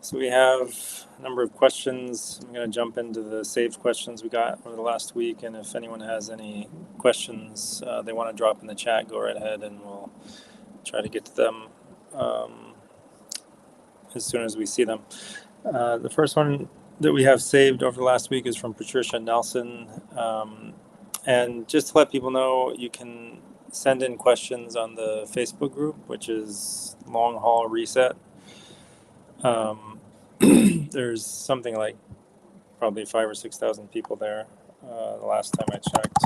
So we have a number of questions. I'm going to jump into the saved questions we got over the last week, and if anyone has any questions they want to drop in the chat, go right ahead and we'll try to get to them as soon as we see them. The first one that we have saved over the last week is from Patricia Nelson. And just to let people know, you can send in questions on the Facebook group, which is Long Haul Reset. There's something like probably 5,000 or 6,000 people there the last time I checked.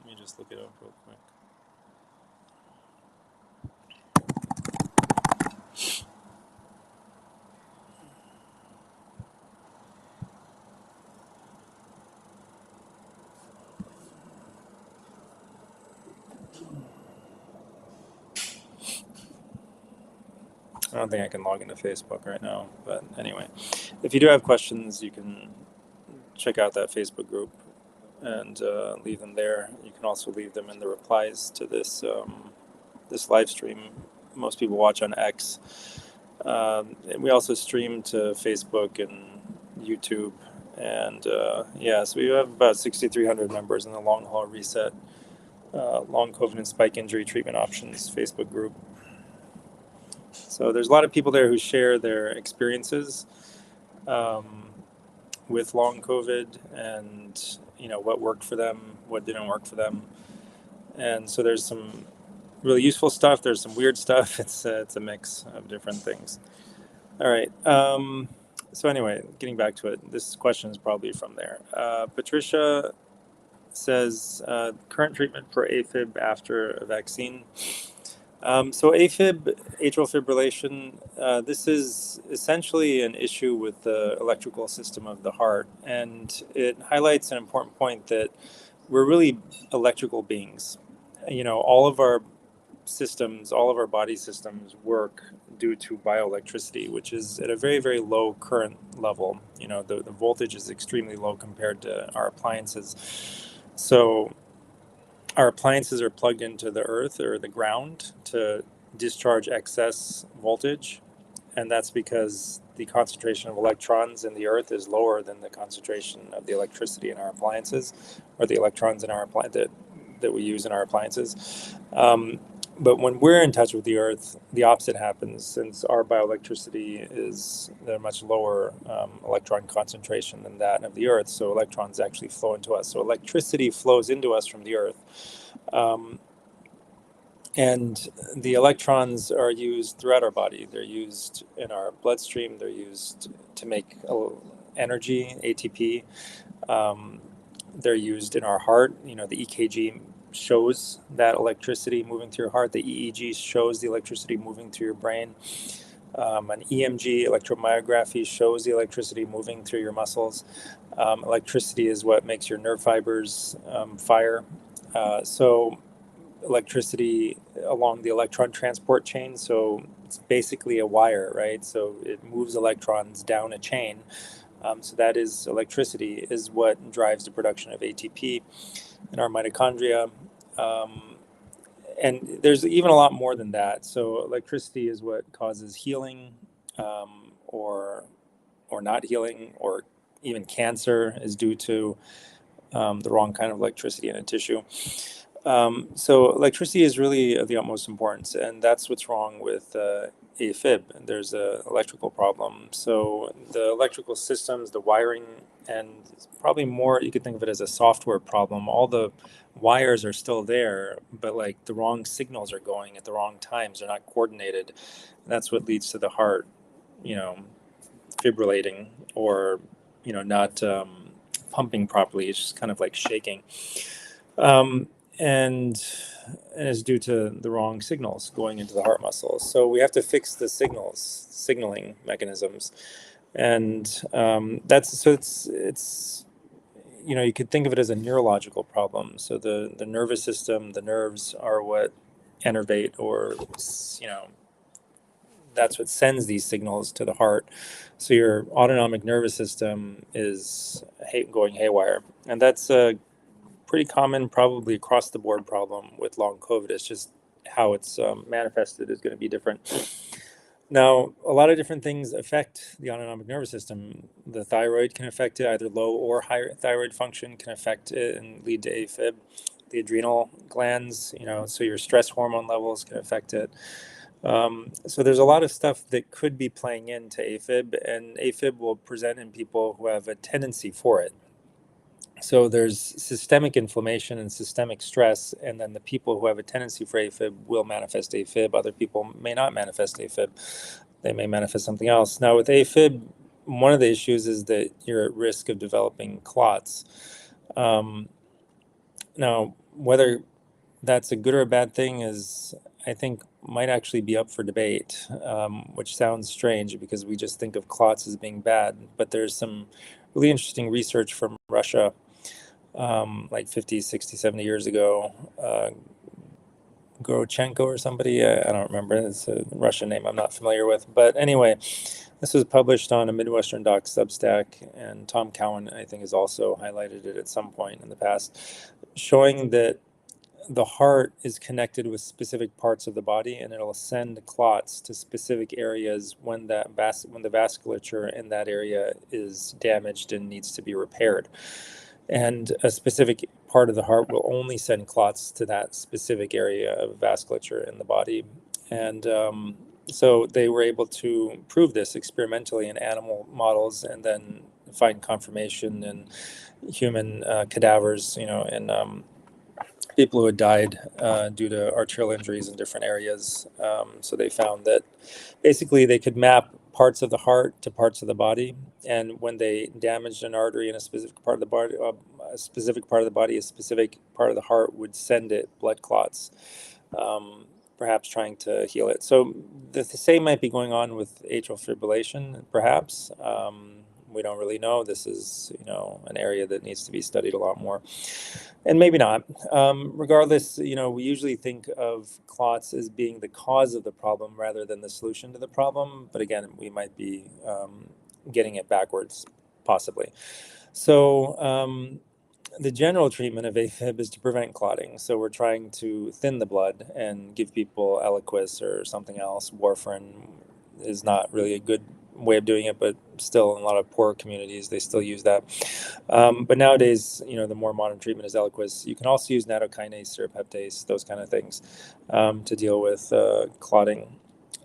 Let me just look it up real quick. I don't think I can log into Facebook right now, but anyway, if you do have questions, you can check out that Facebook group and leave them there. You can also leave them in the replies to this this live stream. Most people watch on X. We also stream to Facebook and YouTube, and yeah, so we have about 6,300 members in the Long Haul Reset Long COVID and Spike Injury Treatment Options Facebook group. So there's a lot of people there who share their experiences with long COVID, and what worked for them, what didn't work for them, and so there's some really useful stuff. There's some weird stuff. It's a mix of different things. All right. So anyway, getting back to it, this question is probably from there. Patricia says current treatment for AFib after a vaccine. So AFib, atrial fibrillation, this is essentially an issue with the electrical system of the heart, and it highlights an important point that we're really electrical beings. All of our systems, all of our body systems work due to bioelectricity, which is at a very, very low current level. The voltage is extremely low compared to our appliances. So our appliances are plugged into the earth or the ground to discharge excess voltage, and that's because the concentration of electrons in the earth is lower than the concentration of the electricity in our appliances, or the electrons in our that we use in our appliances. But when we're in touch with the earth, the opposite happens, since our bioelectricity is at a much lower electron concentration than that of the earth. So electrons actually flow into us. So electricity flows into us from the earth. And the electrons are used throughout our body. They're used in our bloodstream. They're used to make energy, ATP. They're used in our heart. The EKG shows that electricity moving through your heart. The EEG shows the electricity moving through your brain. An EMG, electromyography, shows the electricity moving through your muscles. Electricity is what makes your nerve fibers fire. So electricity along the electron transport chain. So it's basically a wire, right? So it moves electrons down a chain. So that is electricity, is what drives the production of ATP in our mitochondria. And there's even a lot more than that. So electricity is what causes healing, or not healing, or even cancer is due to the wrong kind of electricity in a tissue. So electricity is really of the utmost importance, and that's what's wrong with AFib. There's an electrical problem. So the electrical systems, the wiring, and probably more, you could think of it as a software problem. All the wires are still there, but like the wrong signals are going at the wrong times. They're not coordinated. And that's what leads to the heart, fibrillating, or, not pumping properly. It's just kind of like shaking. And is due to the wrong signals going into the heart muscles. So we have to fix the signaling mechanisms, and it's you could think of it as a neurological problem. So the nervous system, the nerves are what innervate, or that's what sends these signals to the heart. So your autonomic nervous system is going haywire, and that's a pretty common, probably across the board problem with long COVID. It's just how it's manifested is going to be different. Now, a lot of different things affect the autonomic nervous system. The thyroid can affect it, either low or high thyroid function can affect it and lead to AFib. The adrenal glands, so your stress hormone levels can affect it. So there's a lot of stuff that could be playing into AFib, and AFib will present in people who have a tendency for it. So there's systemic inflammation and systemic stress, and then the people who have a tendency for AFib will manifest AFib. Other people may not manifest AFib. They may manifest something else. Now, with AFib, one of the issues is that you're at risk of developing clots. Um, Now, whether that's a good or a bad thing is, I think, might actually be up for debate, which sounds strange because we just think of clots as being bad. But there's some really interesting research from Russia, like 50, 60, 70 years ago. Gorochenko or somebody, I don't remember. It's a Russian name I'm not familiar with. But anyway, this was published on a Midwestern Doc Substack, and Tom Cowan, I think, has also highlighted it at some point in the past, showing that the heart is connected with specific parts of the body, and it'll send clots to specific areas when the vasculature in that area is damaged and needs to be repaired. And a specific part of the heart will only send clots to that specific area of vasculature in the body. And so they were able to prove this experimentally in animal models, and then find confirmation in human cadavers, and people who had died due to arterial injuries in different areas. So they found that basically they could map parts of the heart to parts of the body, and when they damaged an artery in a specific part of the body, a specific part of the body, a specific part of the heart would send it blood clots, perhaps trying to heal it. So the same might be going on with atrial fibrillation, perhaps. We don't really know. This is, an area that needs to be studied a lot more, and maybe not. Regardless, we usually think of clots as being the cause of the problem rather than the solution to the problem. But again, we might be getting it backwards, possibly. So the general treatment of AFib is to prevent clotting. So we're trying to thin the blood and give people Eliquis or something else. Warfarin is not really a good way of doing it, but still in a lot of poor communities they still use that. But nowadays, the more modern treatment is Eliquis. You can also use nattokinase, serrapeptase, those kind of things, to deal with clotting.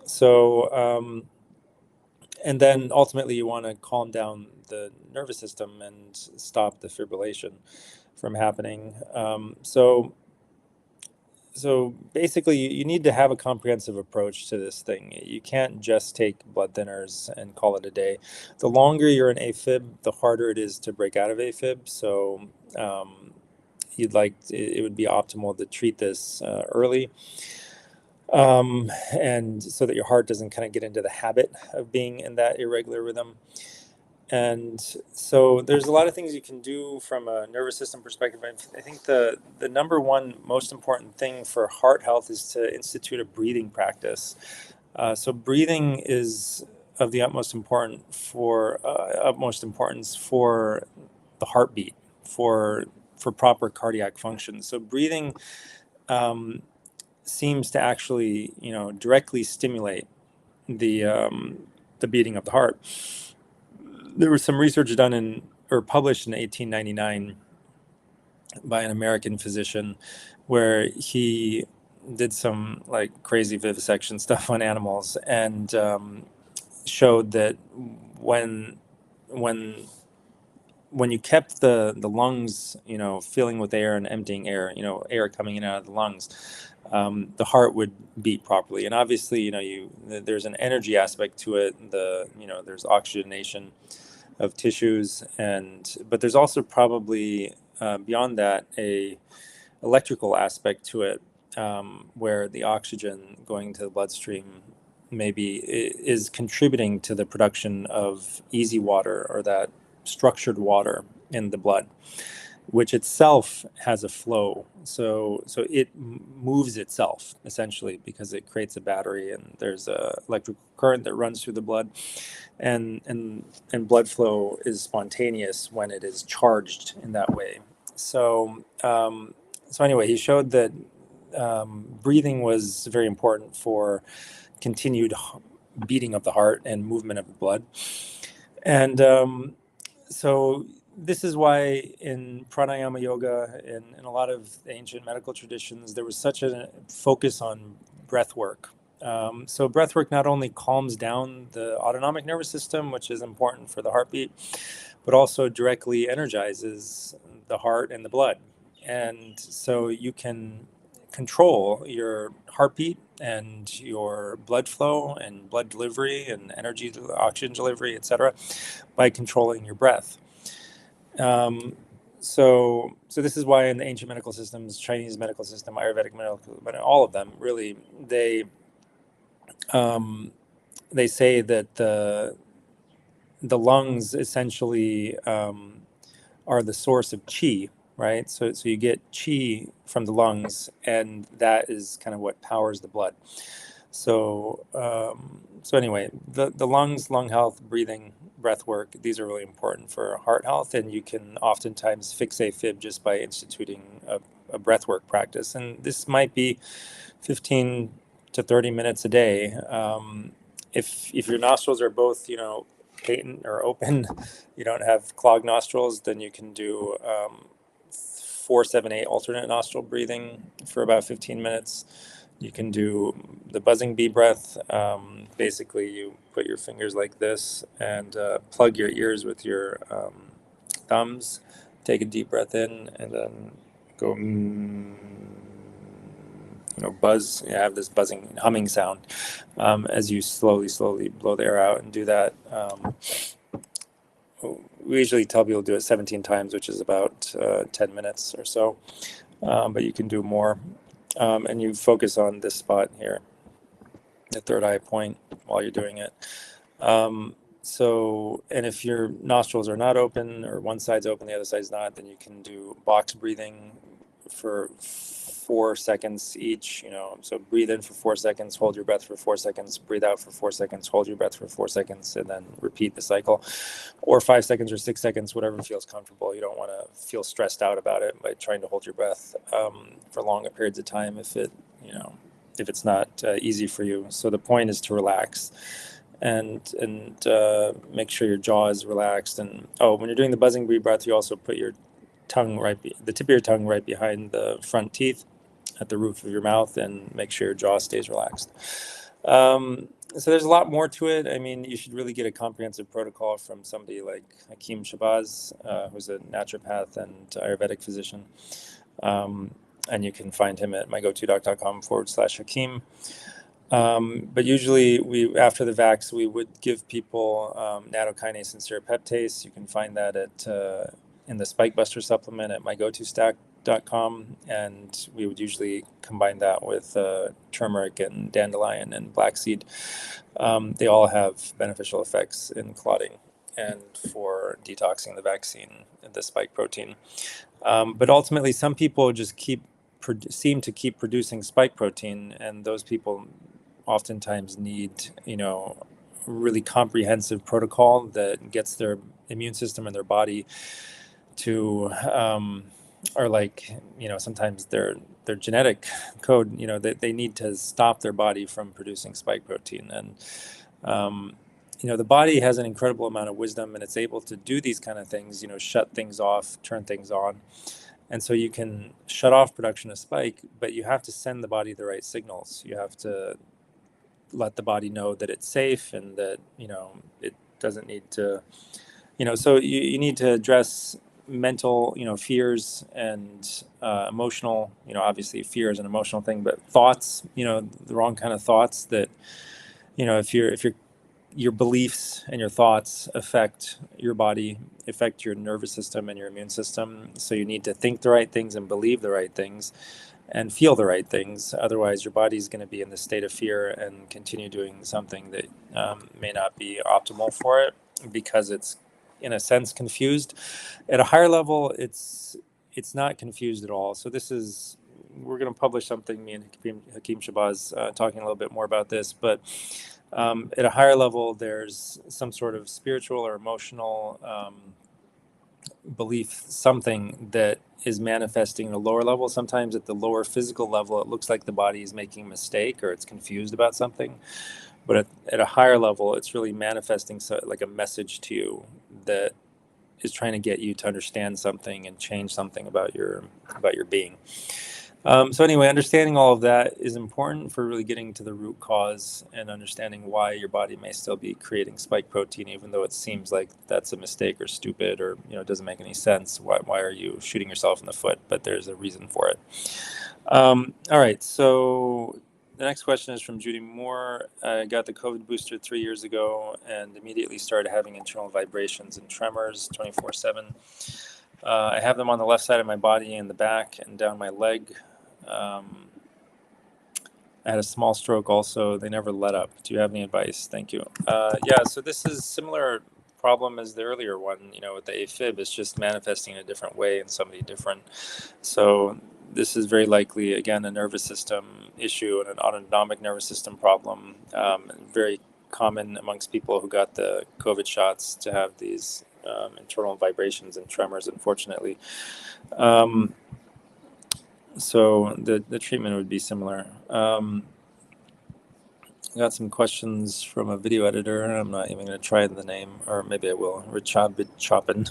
So and then ultimately you want to calm down the nervous system and stop the fibrillation from happening. So basically, you need to have a comprehensive approach to this thing. You can't just take blood thinners and call it a day. The longer you're in AFib, the harder it is to break out of AFib. So it would be optimal to treat this early, and so that your heart doesn't kind of get into the habit of being in that irregular rhythm. And so there's a lot of things you can do from a nervous system perspective. I think the number one most important thing for heart health is to institute a breathing practice. So breathing is of the utmost importance for the heartbeat, for proper cardiac function. So breathing seems to actually, directly stimulate the beating of the heart. There was some research done or published in 1899 by an American physician, where he did some like crazy vivisection stuff on animals, and showed that when when when you kept the lungs, filling with air and emptying air, air coming in and out of the lungs, the heart would beat properly. And obviously, there's an energy aspect to it. There's oxygenation of tissues, but there's also probably beyond that a electrical aspect to it, where the oxygen going to the bloodstream maybe is contributing to the production of easy water, or that structured water in the blood, which itself has a flow. So it moves itself essentially because it creates a battery, and there's a electrical current that runs through the blood, and blood flow is spontaneous when it is charged in that way. So anyway, he showed that breathing was very important for continued beating of the heart and movement of the blood. And so this is why in pranayama yoga and in a lot of ancient medical traditions, there was such a focus on breath work. So breath work not only calms down the autonomic nervous system, which is important for the heartbeat, but also directly energizes the heart and the blood. And so you can control your heartbeat and your blood flow and blood delivery and energy, oxygen delivery, etc., by controlling your breath. So this is why in the ancient medical systems, Chinese medical system, Ayurvedic medical, but all of them really, they say that the lungs essentially are the source of qi, right? So you get qi from the lungs, and that is kind of what powers the blood. So anyway, the lungs, lung health, breathing, breath work, these are really important for heart health, and you can oftentimes fix AFib just by instituting a breath work practice. And this might be 15 to 30 minutes a day. If your nostrils are both, patent or open, you don't have clogged nostrils, then you can do 4-7-8 alternate nostril breathing for about 15 minutes. You can do the buzzing bee breath. Basically, you put your fingers like this and plug your ears with your thumbs. Take a deep breath in and then go, buzz. You have this buzzing, humming sound as you slowly blow the air out, and do that. We usually tell people to do it 17 times, which is about 10 minutes or so, but you can do more. And you focus on this spot here, the third eye point, while you're doing it. And if your nostrils are not open, or one side's open, the other side's not, then you can do box breathing for 4 seconds each. So breathe in for 4 seconds, hold your breath for 4 seconds, breathe out for 4 seconds, hold your breath for 4 seconds, and then repeat the cycle. Or 5 seconds or 6 seconds, whatever feels comfortable. You don't want to feel stressed out about it by trying to hold your breath for longer periods of time if it's not easy for you. So the point is to relax and make sure your jaw is relaxed. And when you're doing the buzzing bee breath, you also put your tongue the tip of your tongue right behind the front teeth at the roof of your mouth, and make sure your jaw stays relaxed. So there's a lot more to it. I mean, you should really get a comprehensive protocol from somebody like Hakim Shabazz, who's a naturopath and Ayurvedic physician. And you can find him at mygotodoc.com/Hakim. But usually after the vax, we would give people nattokinase and serrapeptase. You can find that in the Spike Buster supplement at mygotostack.com, and we would usually combine that with turmeric and dandelion and black seed. They all have beneficial effects in clotting and for detoxing the vaccine, the spike protein. But ultimately, some people just seem to keep producing spike protein, and those people oftentimes need, really comprehensive protocol that gets their immune system and their body to, or sometimes their genetic code, they need to stop their body from producing spike protein. And the body has an incredible amount of wisdom, and it's able to do these kind of things, shut things off, turn things on. And so you can shut off production of spike, but you have to send the body the right signals. You have to let the body know that it's safe, and that, it doesn't need to, so you need to address mental, fears and emotional, obviously fear is an emotional thing, but thoughts, the wrong kind of thoughts that, if your beliefs and your thoughts affect your body, affect your nervous system and your immune system. So you need to think the right things and believe the right things and feel the right things. Otherwise, your body's going to be in the state of fear and continue doing something that may not be optimal for it, because it's, in a sense, confused. At a higher level, it's not confused at all. So we're going to publish something, me and Hakim Shabazz, talking a little bit more about this, but at a higher level, there's some sort of spiritual or emotional belief, something that is manifesting at a lower level. Sometimes at the lower physical level, it looks like the body is making a mistake or it's confused about something. But at a higher level, it's really manifesting like a message to you that is trying to get you to understand something and change something about your being. So anyway, understanding all of that is important for really getting to the root cause and understanding why your body may still be creating spike protein, even though it seems like that's a mistake or stupid, or it doesn't make any sense. Why are you shooting yourself in the foot? But there's a reason for it. All right, so the next question is from Judy Moore. I got the COVID booster 3 years ago and immediately started having internal vibrations and tremors 24/7. I have them on the left side of my body and the back and down my leg. I had a small stroke also. They never let up. Do you have any advice? Thank you. Yeah, so this is similar problem as the earlier one, with the AFib. It's just manifesting in a different way in somebody different. So this is very likely, again, a nervous system issue and an autonomic nervous system problem. Very common amongst people who got the COVID shots to have these internal vibrations and tremors, unfortunately. So the treatment would be similar. I got some questions from a video editor. I'm not even going to try the name, or maybe I will. Choppin.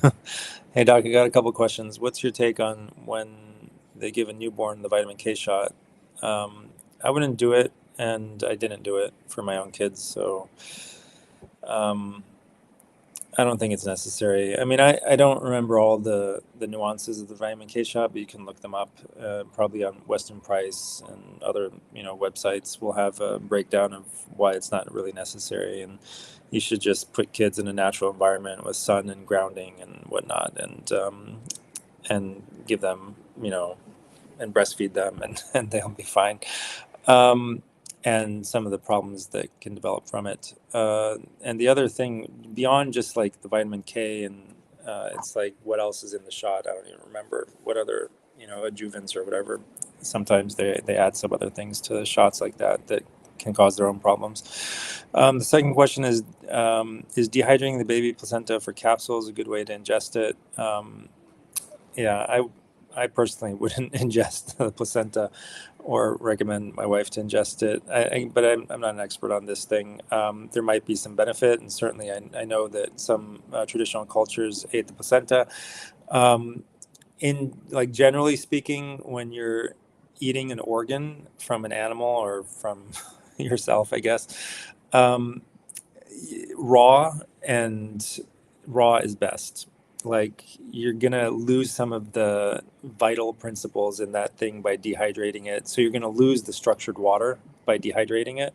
Hey, Doc, I got a couple questions. What's your take on when they give a newborn the vitamin K shot? I wouldn't do it, and I didn't do it for my own kids, so I don't think it's necessary. I mean, I don't remember all the nuances of the vitamin K shot, but you can look them up. Probably on Western Price and other websites will have a breakdown of why it's not really necessary, and you should just put kids in a natural environment with sun and grounding and whatnot, and give them and breastfeed them, and they'll be fine. And some of the problems that can develop from it. And the other thing, beyond just like the vitamin K, and it's like what else is in the shot? I don't even remember what other, adjuvants or whatever. Sometimes they add some other things to the shots like that can cause their own problems. The second question is dehydrating the baby placenta for capsules a good way to ingest it? Yeah, I personally wouldn't ingest the placenta or recommend my wife to ingest it. But I'm not an expert on this thing. There might be some benefit, and certainly I know that some traditional cultures ate the placenta. In like generally speaking, when you're eating an organ from an animal or from yourself, I guess, raw is best. Like you're gonna lose some of the vital principles in that thing by dehydrating it. So you're gonna lose the structured water by dehydrating it,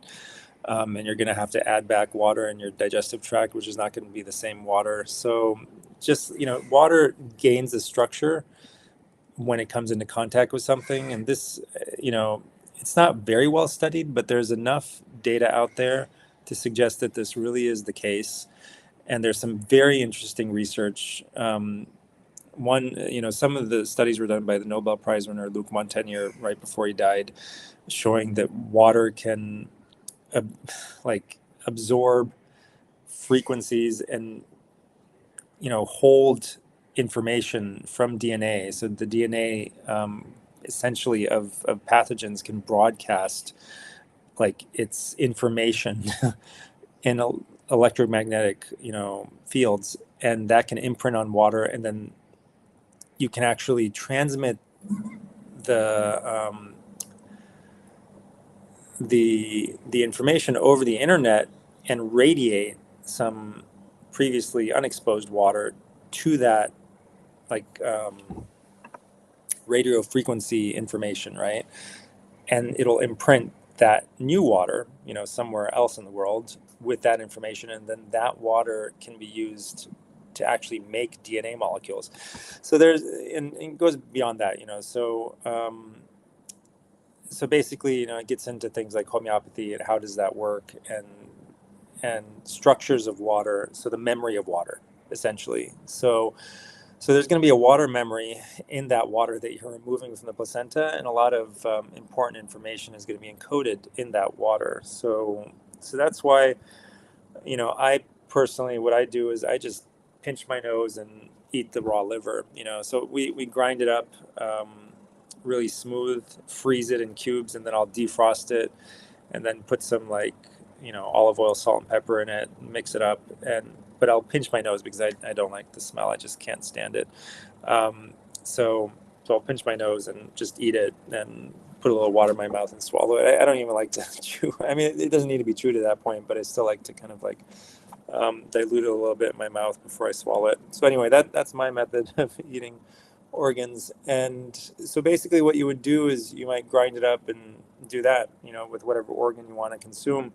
and you're gonna have to add back water in your digestive tract, which is not going to be the same water. So just water gains the structure when it comes into contact with something, and this, it's not very well studied, but there's enough data out there to suggest that this really is the case. And there's some very interesting research. Some of the studies were done by the Nobel Prize winner Luc Montagnier right before he died, showing that water can absorb frequencies and hold information from DNA. So the DNA essentially of pathogens can broadcast like its information in electromagnetic fields, and that can imprint on water, and then you can actually transmit the the information over the internet and radiate some previously unexposed water to that radio frequency information, right? And it'll imprint that new water, somewhere else in the world with that information, and then that water can be used to actually make DNA molecules. So and it goes beyond that, so basically, it gets into things like homeopathy and how does that work, and structures of water. So the memory of water, essentially. So there's going to be a water memory in that water that you're removing from the placenta, and a lot of important information is going to be encoded in that water. So that's why, I personally, what I do is I just pinch my nose and eat the raw liver. So we grind it up really smooth, freeze it in cubes, and then I'll defrost it, and then put some olive oil, salt, and pepper in it, mix it up, but I'll pinch my nose because I don't like the smell. I just can't stand it. Um, so I'll pinch my nose and just eat it and put a little water in my mouth and swallow it. I don't even like to chew. I mean, it doesn't need to be chewed to that point, but I still like to kind of like dilute it a little bit in my mouth before I swallow it. So anyway, that's my method of eating organs. And so basically what you would do is you might grind it up and do that, with whatever organ you want to consume,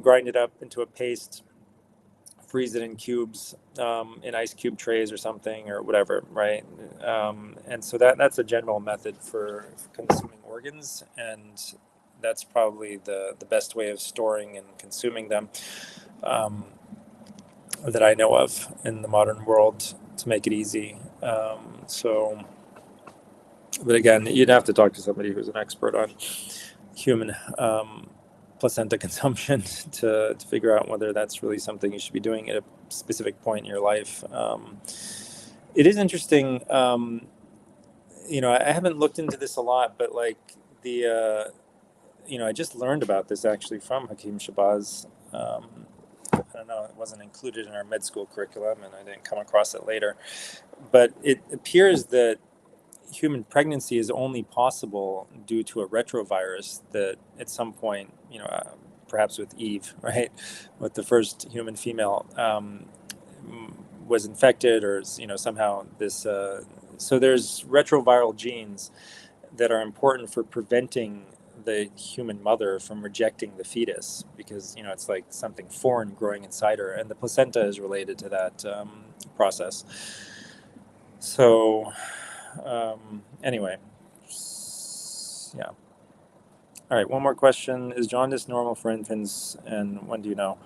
grind it up into a paste, freeze it in cubes, in ice cube trays or something or whatever, right? And so that's a general method for consuming organs, and that's probably the best way of storing and consuming them, that I know of in the modern world, to make it easy. But again, you'd have to talk to somebody who's an expert on human placenta consumption to figure out whether that's really something you should be doing at a specific point in your life. It is interesting. I haven't looked into this a lot, but like I just learned about this actually from Hakim Shabazz. I don't know, it wasn't included in our med school curriculum, and I didn't come across it later. But it appears that human pregnancy is only possible due to a retrovirus that at some point, perhaps with Eve, right, with the first human female, was infected, or somehow this. So there's retroviral genes that are important for preventing the human mother from rejecting the fetus, because it's like something foreign growing inside her, and the placenta is related to that process. So anyway, yeah. All right, one more question. Is jaundice normal for infants, and when do you know?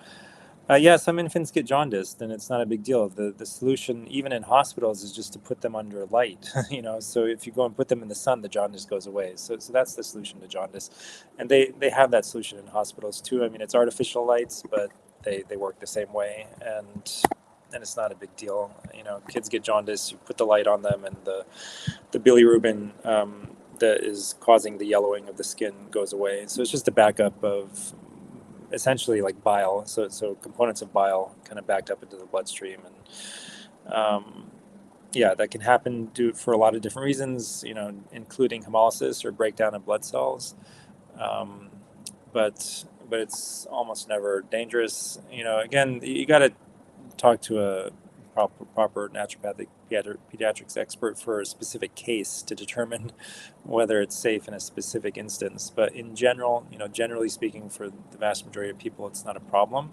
Yeah, some infants get jaundice, and it's not a big deal. The solution, even in hospitals, is just to put them under light. So if you go and put them in the sun, the jaundice goes away. So that's the solution to jaundice, and they have that solution in hospitals too. I mean, it's artificial lights, but they work the same way, and it's not a big deal. Kids get jaundice, you put the light on them, and the bilirubin that is causing the yellowing of the skin goes away. So it's just a backup of essentially like bile. So components of bile kind of backed up into the bloodstream, and that can happen for a lot of different reasons, including hemolysis or breakdown of blood cells. But it's almost never dangerous. Again, you got to talk to a proper naturopathic pediatrics expert for a specific case to determine whether it's safe in a specific instance. But in general, generally speaking, for the vast majority of people, it's not a problem,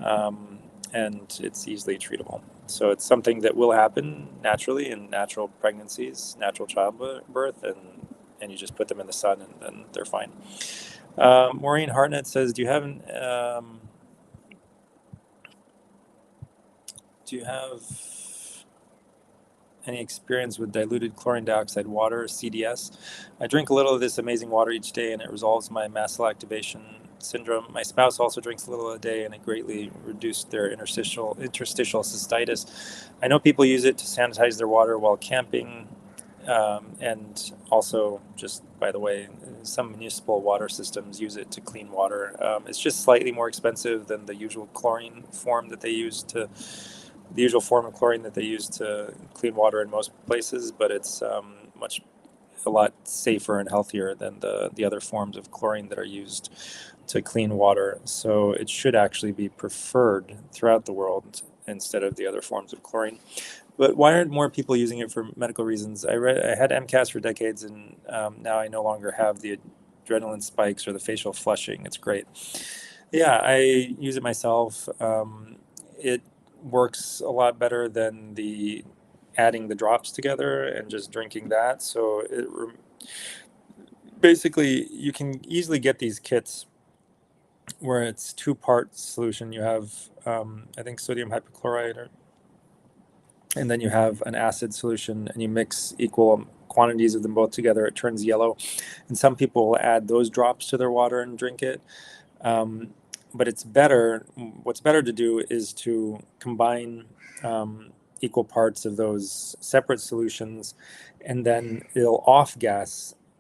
and it's easily treatable. So it's something that will happen naturally in natural pregnancies, natural childbirth, and you just put them in the sun, and then they're fine. Maureen Hartnett says, do you have any experience with diluted chlorine dioxide water, CDS? I drink a little of this amazing water each day, and it resolves my mast cell activation syndrome. My spouse also drinks a little a day, and it greatly reduced their interstitial cystitis. I know people use it to sanitize their water while camping, and also, just by the way, some municipal water systems use it to clean water. It's just slightly more expensive than the usual chlorine form that they use to. The usual form of chlorine that they use to clean water in most places, but it's a lot safer and healthier than the other forms of chlorine that are used to clean water. So it should actually be preferred throughout the world instead of the other forms of chlorine. But why aren't more people using it for medical reasons? I had MCAS for decades, and now I no longer have the adrenaline spikes or the facial flushing. It's great. Yeah, I use it myself. It works a lot better than adding the drops together and just drinking that. So basically, you can easily get these kits where it's 2-part solution. You have, I think, sodium hypochlorite, and then you have an acid solution, and you mix equal quantities of them both together. It turns yellow, and some people will add those drops to their water and drink it. But it's better. What's better to do is to combine equal parts of those separate solutions, and then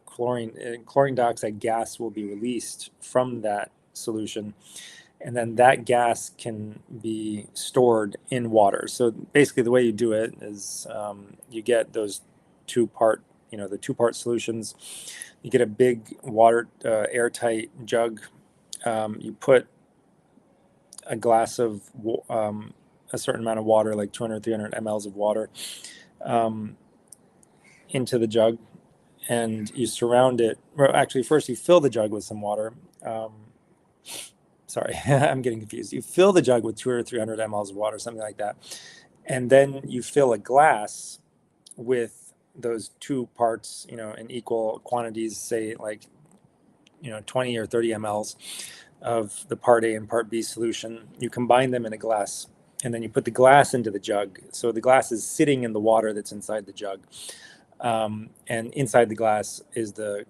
chlorine dioxide gas will be released from that solution. And then that gas can be stored in water. So basically the way you do it is you get those the two-part solutions. You get a big water, airtight jug. You put a glass of a certain amount of water, like 200, 300 mLs of water, into the jug, and you surround it. Well, actually, first you fill the jug with some water. Sorry, I'm getting confused. You fill the jug with 200 or 300 mLs of water, something like that. And then you fill a glass with those two parts, in equal quantities, say like, 20 or 30 mLs of the part A and part B solution. You combine them in a glass, and then you put the glass into the jug. So the glass is sitting in the water that's inside the jug. And inside the glass is the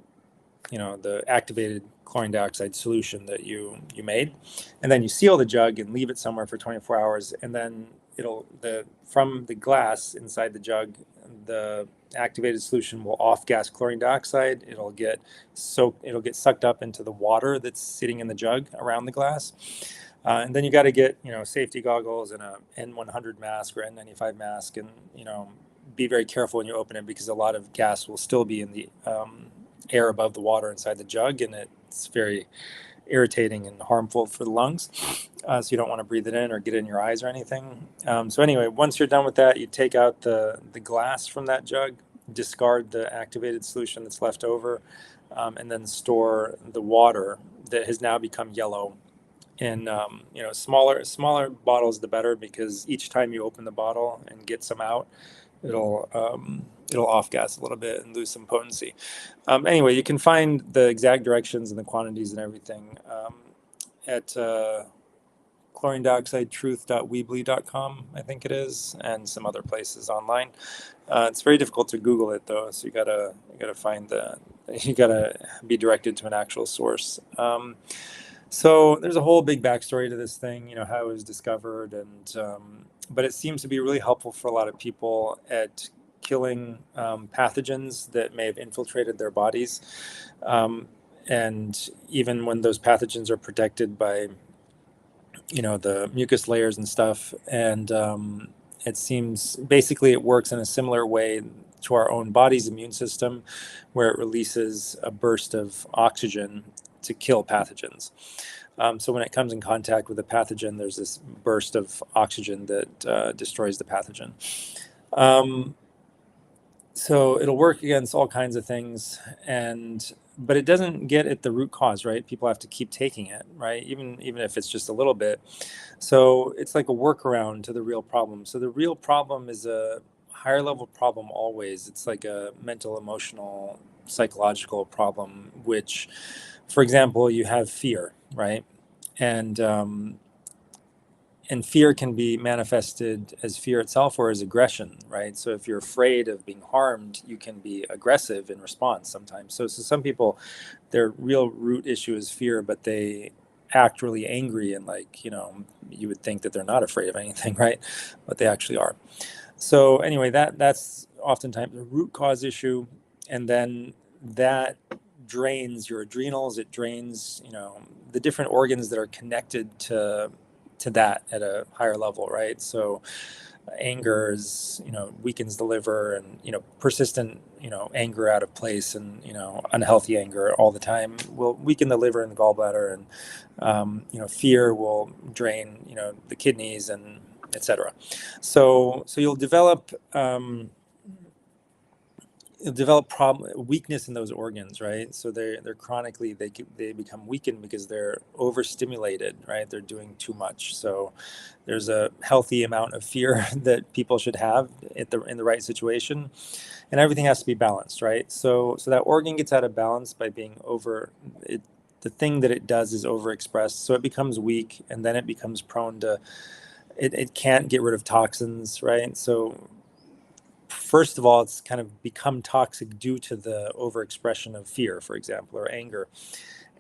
activated chlorine dioxide solution that you made, and then you seal the jug and leave it somewhere for 24 hours, and then from the glass inside the jug, the activated solution will off gas chlorine dioxide. It'll get sucked up into the water that's sitting in the jug around the glass, and then you got to get safety goggles and a N100 mask or N95 mask, and be very careful when you open it, because a lot of gas will still be in the air above the water inside the jug, and it's very irritating and harmful for the lungs. So you don't want to breathe it in or get it in your eyes or anything. So anyway, once you're done with that, you take out the glass from that jug, discard the activated solution that's left over, and then store the water that has now become yellow in smaller bottles, the better, because each time you open the bottle and get some out, it'll off gas a little bit and lose some potency. Anyway, you can find the exact directions and the quantities and everything at chlorinedioxidetruth.weebly.com, I think it is, and some other places online. It's very difficult to Google it though, so you gotta be directed to an actual source. So there's a whole big backstory to this thing, how it was discovered, and but it seems to be really helpful for a lot of people at killing pathogens that may have infiltrated their bodies. And even when those pathogens are protected by, the mucus layers and stuff, and it seems basically it works in a similar way to our own body's immune system, where it releases a burst of oxygen to kill pathogens. So when it comes in contact with a pathogen, there's this burst of oxygen that destroys the pathogen. So it'll work against all kinds of things, but it doesn't get at the root cause, right? People have to keep taking it, right? Even if it's just a little bit. So it's like a workaround to the real problem. So the real problem is a higher level problem always. It's like a mental, emotional, psychological problem, which, for example, you have fear, right? And fear can be manifested as fear itself or as aggression, right? So if you're afraid of being harmed, you can be aggressive in response sometimes. So some people, their real root issue is fear, but they act really angry, and you would think that they're not afraid of anything, right? But they actually are. So anyway, that's oftentimes a root cause issue, and then that drains your adrenals. It drains, the different organs that are connected to that at a higher level, right? So anger is, weakens the liver, and, persistent, anger out of place, and, unhealthy anger all the time will weaken the liver and the gallbladder, and, fear will drain, the kidneys, and etc. So you'll develop weakness in those organs, right? So they're chronically, they become weakened because they're overstimulated, right? They're doing too much. So there's a healthy amount of fear that people should have in the right situation, and everything has to be balanced, right? So that organ gets out of balance by being the thing that it does is overexpressed, so it becomes weak, and then it becomes prone to it can't get rid of toxins, right? So first of all, it's kind of become toxic due to the overexpression of fear, for example, or anger.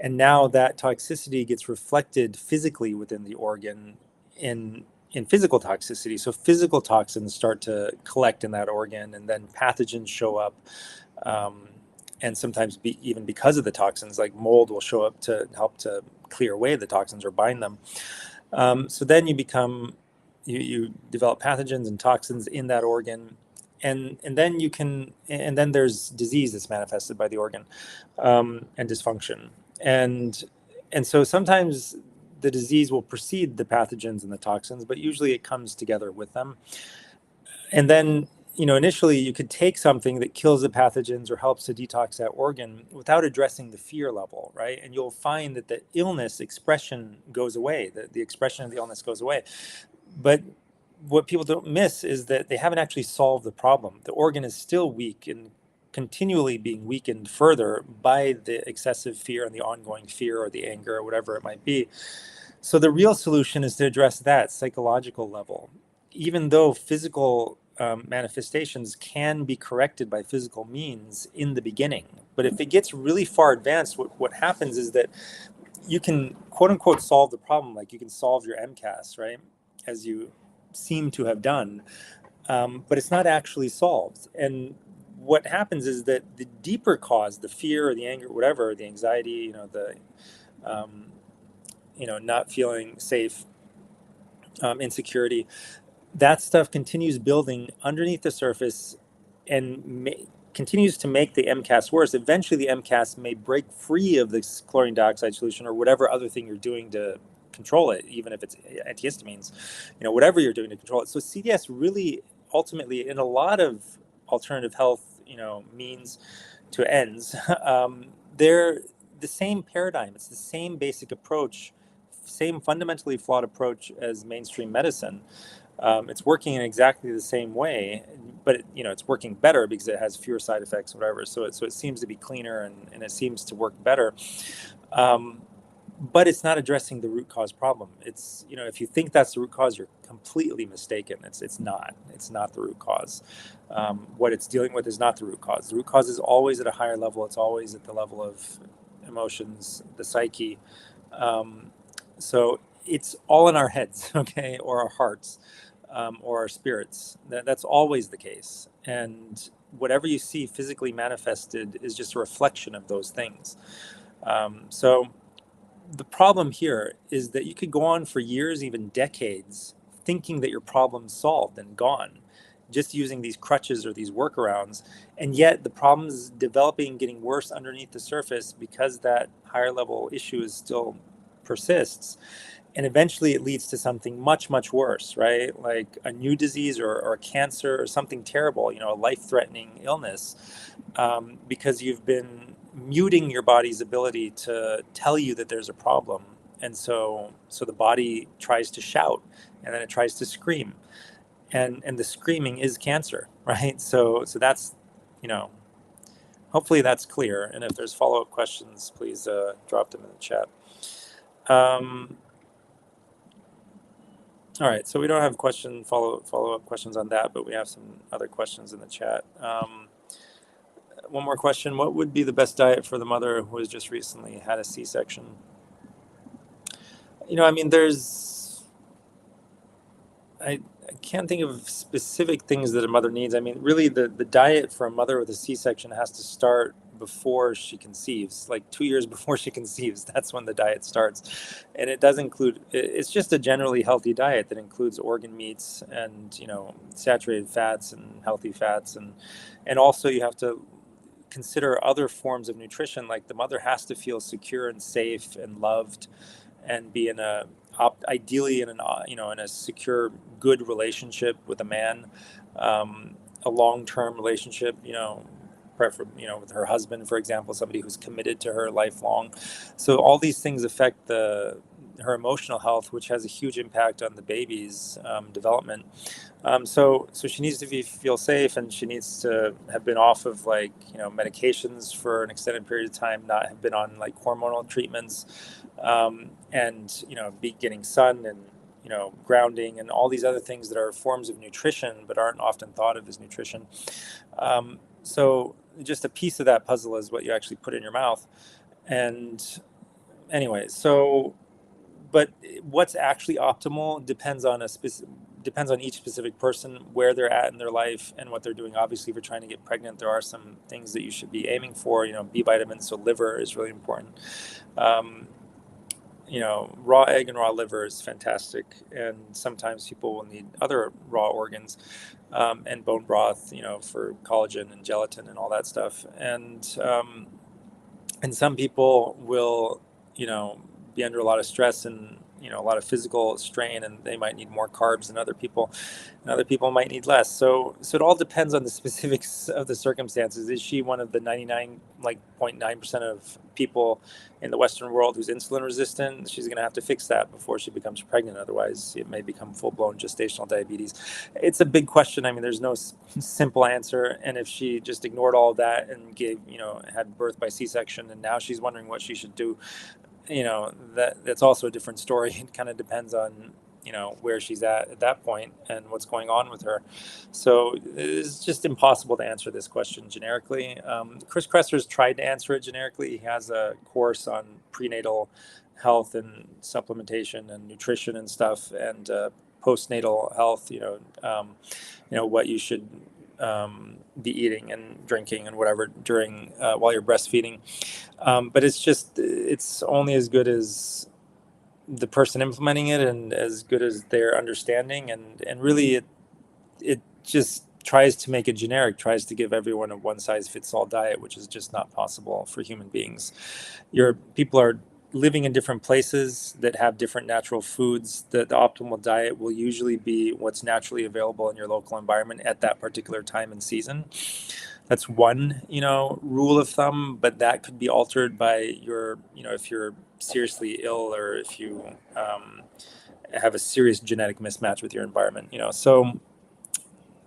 And now that toxicity gets reflected physically within the organ in physical toxicity. So physical toxins start to collect in that organ, and then pathogens show up. and sometimes even because of the toxins, like mold will show up to help to clear away the toxins or bind them. So then you develop pathogens and toxins in that organ, and then then there's disease that's manifested by the organ, and dysfunction, and so sometimes the disease will precede the pathogens and the toxins, but usually it comes together with them. And then, initially you could take something that kills the pathogens or helps to detox that organ without addressing the fear level, right? And you'll find that the illness expression goes away, the expression of the illness goes away. But what people don't miss is that they haven't actually solved the problem. The organ is still weak and continually being weakened further by the excessive fear and the ongoing fear or the anger or whatever it might be. So the real solution is to address that psychological level. Even though physical manifestations can be corrected by physical means in the beginning, but if it gets really far advanced, what happens is that you can quote unquote solve the problem, like you can solve your MCAS, right? As you seem to have done, but it's not actually solved. And what happens is that the deeper cause, the fear or the anger, whatever, the anxiety, um, not feeling safe, insecurity, that stuff continues building underneath the surface and continues to make the MCAS worse. Eventually, the MCAS may break free of this chlorine dioxide solution or whatever other thing you're doing to control it, even if it's antihistamines, whatever you're doing to control it. So CDS really, ultimately, in a lot of alternative health, means to ends, they're the same paradigm. It's the same basic approach, same fundamentally flawed approach as mainstream medicine. It's working in exactly the same way, but it's working better because it has fewer side effects, whatever. So it seems to be cleaner and it seems to work better. But it's not addressing the root cause problem. It's, if you think that's the root cause, you're completely mistaken. It's not. It's not the root cause. What it's dealing with is not the root cause. The root cause is always at a higher level. It's always at the level of emotions, the psyche. So it's all in our heads, okay, or our hearts, or our spirits. That's always the case. And whatever you see physically manifested is just a reflection of those things. So the problem here is that you could go on for years, even decades, thinking that your problem's solved and gone, just using these crutches or these workarounds. And yet the problem is developing, getting worse underneath the surface because that higher level issue is still persists. And eventually it leads to something much, much worse, right? Like a new disease or a cancer or something terrible, a life-threatening illness, because you've been muting your body's ability to tell you that there's a problem. And so the body tries to shout, and then it tries to scream. And the screaming is cancer, right? So that's, hopefully that's clear. And if there's follow-up questions, please drop them in the chat. All right, so we don't have follow-up questions on that, but we have some other questions in the chat. One more question: what would be the best diet for the mother who has just recently had a C-section? I can't think of specific things that a mother needs. Really, the diet for a mother with a C-section has to start before she conceives, like 2 years before she conceives. That's when the diet starts. And it does include, it's just a generally healthy diet that includes organ meats and, saturated fats and healthy fats. And also you have to consider other forms of nutrition. Like the mother has to feel secure and safe and loved and be ideally in a secure, good relationship with a man, a long-term relationship, preferably, with her husband, for example, somebody who's committed to her lifelong. So all these things affect her emotional health, which has a huge impact on the baby's development. So she needs to feel safe, and she needs to have been off of medications for an extended period of time, not have been on hormonal treatments, and be getting sun and grounding and all these other things that are forms of nutrition but aren't often thought of as nutrition. So just a piece of that puzzle is what you actually put in your mouth. And anyway, but what's actually optimal depends on depends on each specific person, where they're at in their life and what they're doing. Obviously, if you're trying to get pregnant, there are some things that you should be aiming for. B vitamins, so liver is really important. Um, raw egg and raw liver is fantastic, and sometimes people will need other raw organs, and bone broth, for collagen and gelatin and all that stuff. And some people will, you know, be under a lot of stress and, a lot of physical strain, and they might need more carbs than other people, and other people might need less. So it all depends on the specifics of the circumstances. Is she one of the 99, like 0.9% of people in the Western world who's insulin resistant? She's going to have to fix that before she becomes pregnant. Otherwise, it may become full-blown gestational diabetes. It's a big question. I mean, there's no simple answer. And if she just ignored all of that and had birth by C-section, and now she's wondering what she should do, that's also a different story. It kind of depends on where she's at that point and what's going on with her. So it's just impossible to answer this question generically. Chris Kresser's tried to answer it generically. He has a course on prenatal health and supplementation and nutrition and stuff, and postnatal health, what you should be eating and drinking and whatever during while you're breastfeeding. But it's only as good as the person implementing it and as good as their understanding. And really it just tries to make it generic, tries to give everyone a one size fits all diet, which is just not possible for human beings. People are living in different places that have different natural foods. The optimal diet will usually be what's naturally available in your local environment at that particular time and season. That's one, rule of thumb, but that could be altered by if you're seriously ill, or if you have a serious genetic mismatch with your environment, so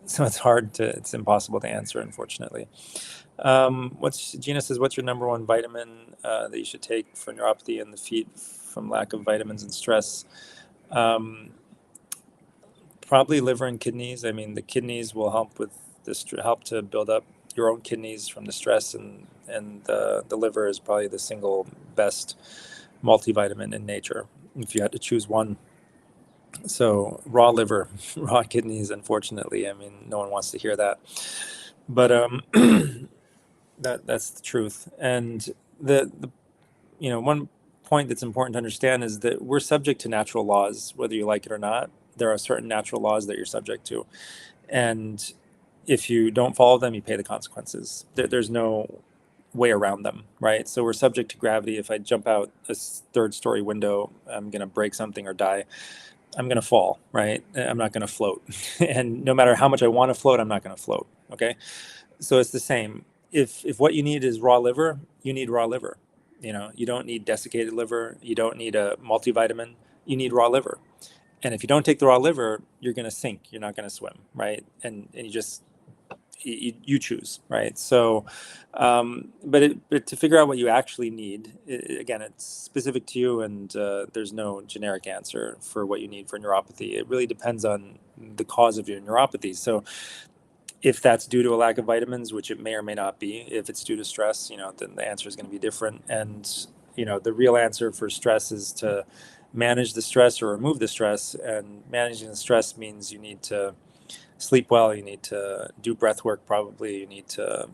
it's impossible to answer, unfortunately. Gina says, what's your number one vitamin that you should take for neuropathy in the feet from lack of vitamins and stress? Probably liver and kidneys. I mean, the kidneys will help with help to build up your own kidneys from the stress, and the liver is probably the single best multivitamin in nature if you had to choose one. So raw liver, raw kidneys, unfortunately. I mean, no one wants to hear that, but that's the truth. And the one point that's important to understand is that we're subject to natural laws, whether you like it or not. There are certain natural laws that you're subject to, and if you don't follow them, you pay the consequences. There's no way around them, right? So we're subject to gravity. If I jump out a third-story window, I'm going to break something or die. I'm going to fall, right? I'm not going to float. And no matter how much I want to float, I'm not going to float, okay? So it's the same. If what you need is raw liver, you need raw liver. You don't need desiccated liver. You don't need a multivitamin. You need raw liver. And if you don't take the raw liver, you're going to sink. You're not going to swim, right? And you choose, right? So, but to figure out what you actually need, again, it's specific to you, and there's no generic answer for what you need for neuropathy. It really depends on the cause of your neuropathy. So if that's due to a lack of vitamins, which it may or may not be, if it's due to stress, then the answer is going to be different. And, the real answer for stress is to manage the stress or remove the stress. And managing the stress means you need to sleep well, you need to do breath work, probably, you need to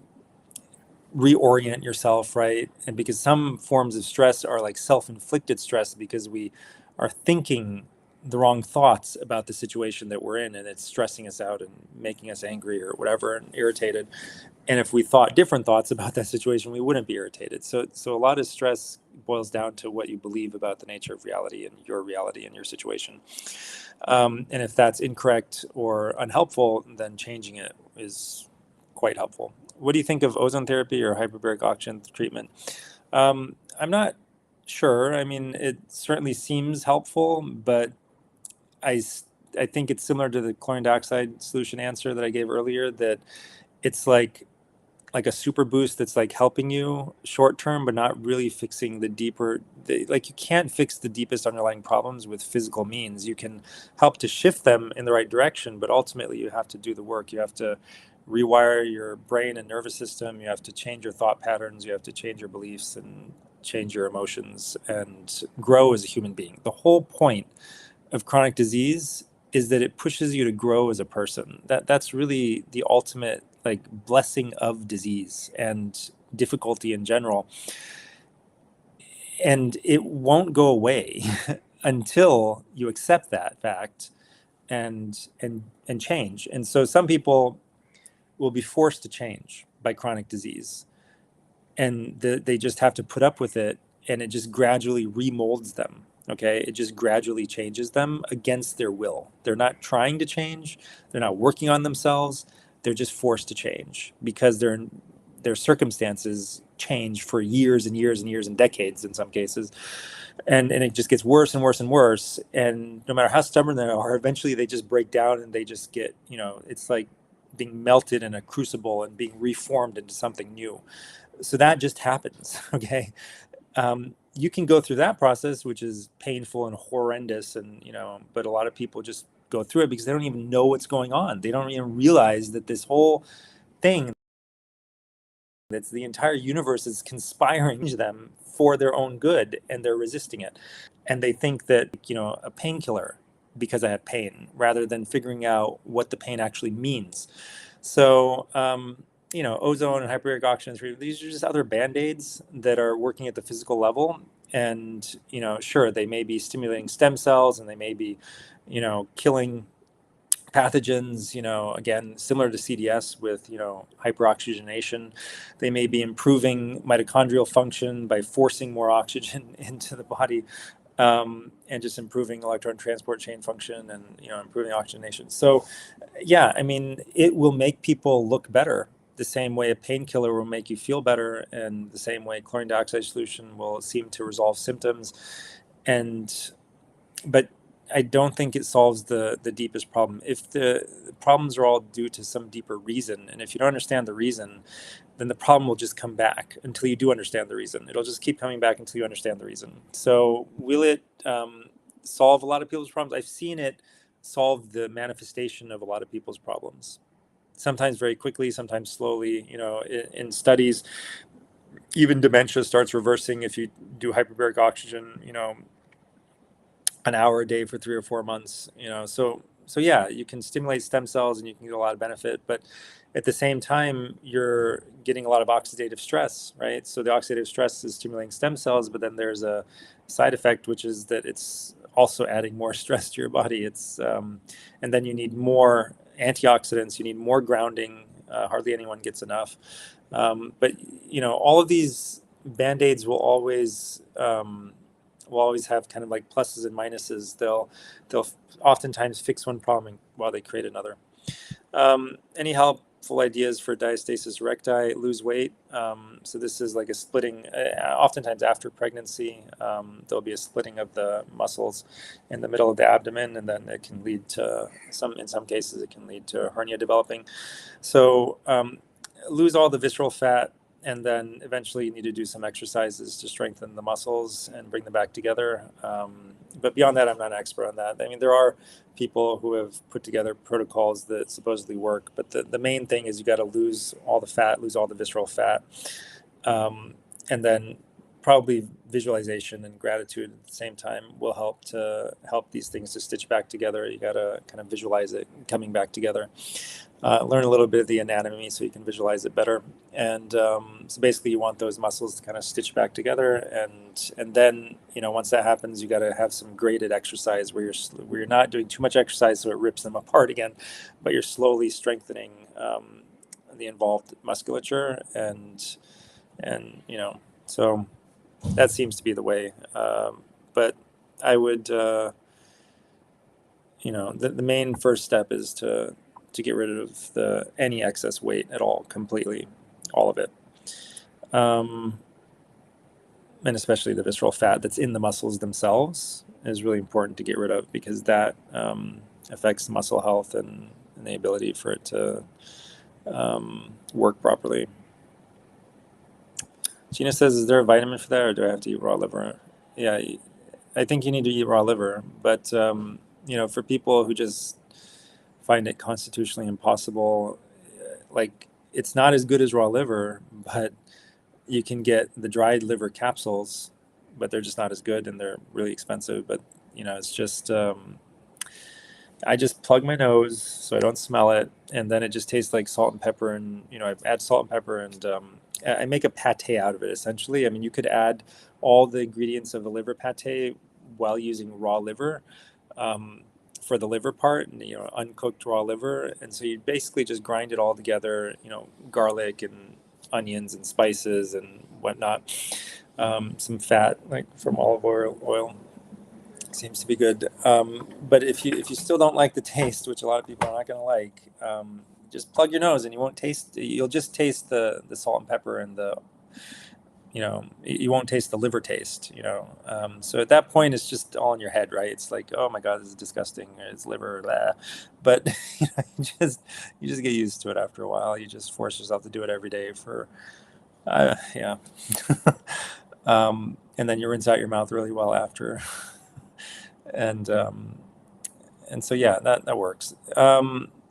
reorient yourself, right? And because some forms of stress are like self-inflicted stress, because we are thinking the wrong thoughts about the situation that we're in, and it's stressing us out and making us angry or whatever and irritated. And if we thought different thoughts about that situation, we wouldn't be irritated. So a lot of stress boils down to what you believe about the nature of reality and your situation. And if that's incorrect or unhelpful, then changing it is quite helpful. What do you think of ozone therapy or hyperbaric oxygen treatment? I'm not sure. I mean, it certainly seems helpful, but I think it's similar to the chlorine dioxide solution answer that I gave earlier, that it's like a super boost that's like helping you short term, but not really fixing you can't fix the deepest underlying problems with physical means. You can help to shift them in the right direction, but ultimately you have to do the work. You have to rewire your brain and nervous system. You have to change your thought patterns. You have to change your beliefs and change your emotions and grow as a human being. The whole point of chronic disease is that it pushes you to grow as a person. That's really the ultimate like blessing of disease and difficulty in general. And it won't go away until you accept that fact and change. And so some people will be forced to change by chronic disease, and they just have to put up with it, and it just gradually remolds them. Okay, it just gradually changes them against their will. They're not trying to change, they're not working on themselves, they're just forced to change because their circumstances change for years and years and years and decades in some cases, and it just gets worse and worse and worse. And no matter how stubborn they are, eventually they just break down, and they just get, it's like being melted in a crucible and being reformed into something new. So that just happens. Okay. You can go through that process, which is painful and horrendous, and but a lot of people just go through it because they don't even know what's going on. They don't even realize that this whole thing, that's the entire universe, is conspiring to them for their own good, and they're resisting it. And they think that a painkiller because I have pain, rather than figuring out what the pain actually means. So ozone and hyperbaric oxygen, these are just other band-aids that are working at the physical level. And sure, they may be stimulating stem cells, and they may be killing pathogens, again, similar to CDS with, hyperoxygenation. They may be improving mitochondrial function by forcing more oxygen into the body, and just improving electron transport chain function, and, improving oxygenation. So, yeah, I mean, it will make people look better the same way a painkiller will make you feel better, and the same way chlorine dioxide solution will seem to resolve symptoms. But I don't think it solves the deepest problem. If the problems are all due to some deeper reason, and if you don't understand the reason, then the problem will just come back until you do understand the reason. It'll just keep coming back until you understand the reason. So will it solve a lot of people's problems? I've seen it solve the manifestation of a lot of people's problems. Sometimes very quickly, sometimes slowly. In studies, even dementia starts reversing if you do hyperbaric oxygen, an hour a day for 3 or 4 months. So yeah, you can stimulate stem cells and you can get a lot of benefit, but at the same time, you're getting a lot of oxidative stress, right? So the oxidative stress is stimulating stem cells, but then there's a side effect, which is that it's also adding more stress to your body. And then you need more antioxidants, you need more grounding. Hardly anyone gets enough. But all of these band-aids will always have kind of like pluses and minuses. They'll oftentimes fix one problem while they create another. Any helpful ideas for diastasis recti? Lose weight. So this is like a splitting. Oftentimes after pregnancy, there'll be a splitting of the muscles in the middle of the abdomen, and then it can lead to in some cases, it can lead to hernia developing. So lose all the visceral fat, and then eventually you need to do some exercises to strengthen the muscles and bring them back together. But beyond that, I'm not an expert on that. I mean, there are people who have put together protocols that supposedly work, but the main thing is you got to lose all the fat, lose all the visceral fat, and then probably visualization and gratitude at the same time will help these things to stitch back together. You got to kind of visualize it coming back together. Learn a little bit of the anatomy so you can visualize it better. And so basically you want those muscles to kind of stitch back together. And then, once that happens, you got to have some graded exercise where you're not doing too much exercise so it rips them apart again, but you're slowly strengthening the involved musculature. And so that seems to be the way. But I would, the main first step is to get rid of any excess weight at all, completely, all of it, and especially the visceral fat that's in the muscles themselves is really important to get rid of, because that affects muscle health and the ability for it to work properly. Gina says, is there a vitamin for that, or do I have to eat raw liver? Yeah, I think you need to eat raw liver, but for people who just find it constitutionally impossible, like, it's not as good as raw liver, but you can get the dried liver capsules, but they're just not as good, and they're really expensive. But it's just I I just plug my nose so I don't smell it, and then it just tastes like salt and pepper. And I add salt and pepper, and I make a pate out of it. Essentially, I mean, you could add all the ingredients of a liver pate while using raw liver. Um, for the liver part, and uncooked raw liver, and so you basically just grind it all together. Garlic and onions and spices and whatnot. Some fat, like from olive oil seems to be good. But if you still don't like the taste, which a lot of people are not going to like, just plug your nose and you won't taste. You'll just taste the salt and pepper and you won't taste the liver taste. So at that point, it's just all in your head, right? It's like, oh my god, this is disgusting. It's liver, blah. But you just get used to it after a while. You just force yourself to do it every day for yeah. And then you rinse out your mouth really well after. and and so yeah, that works.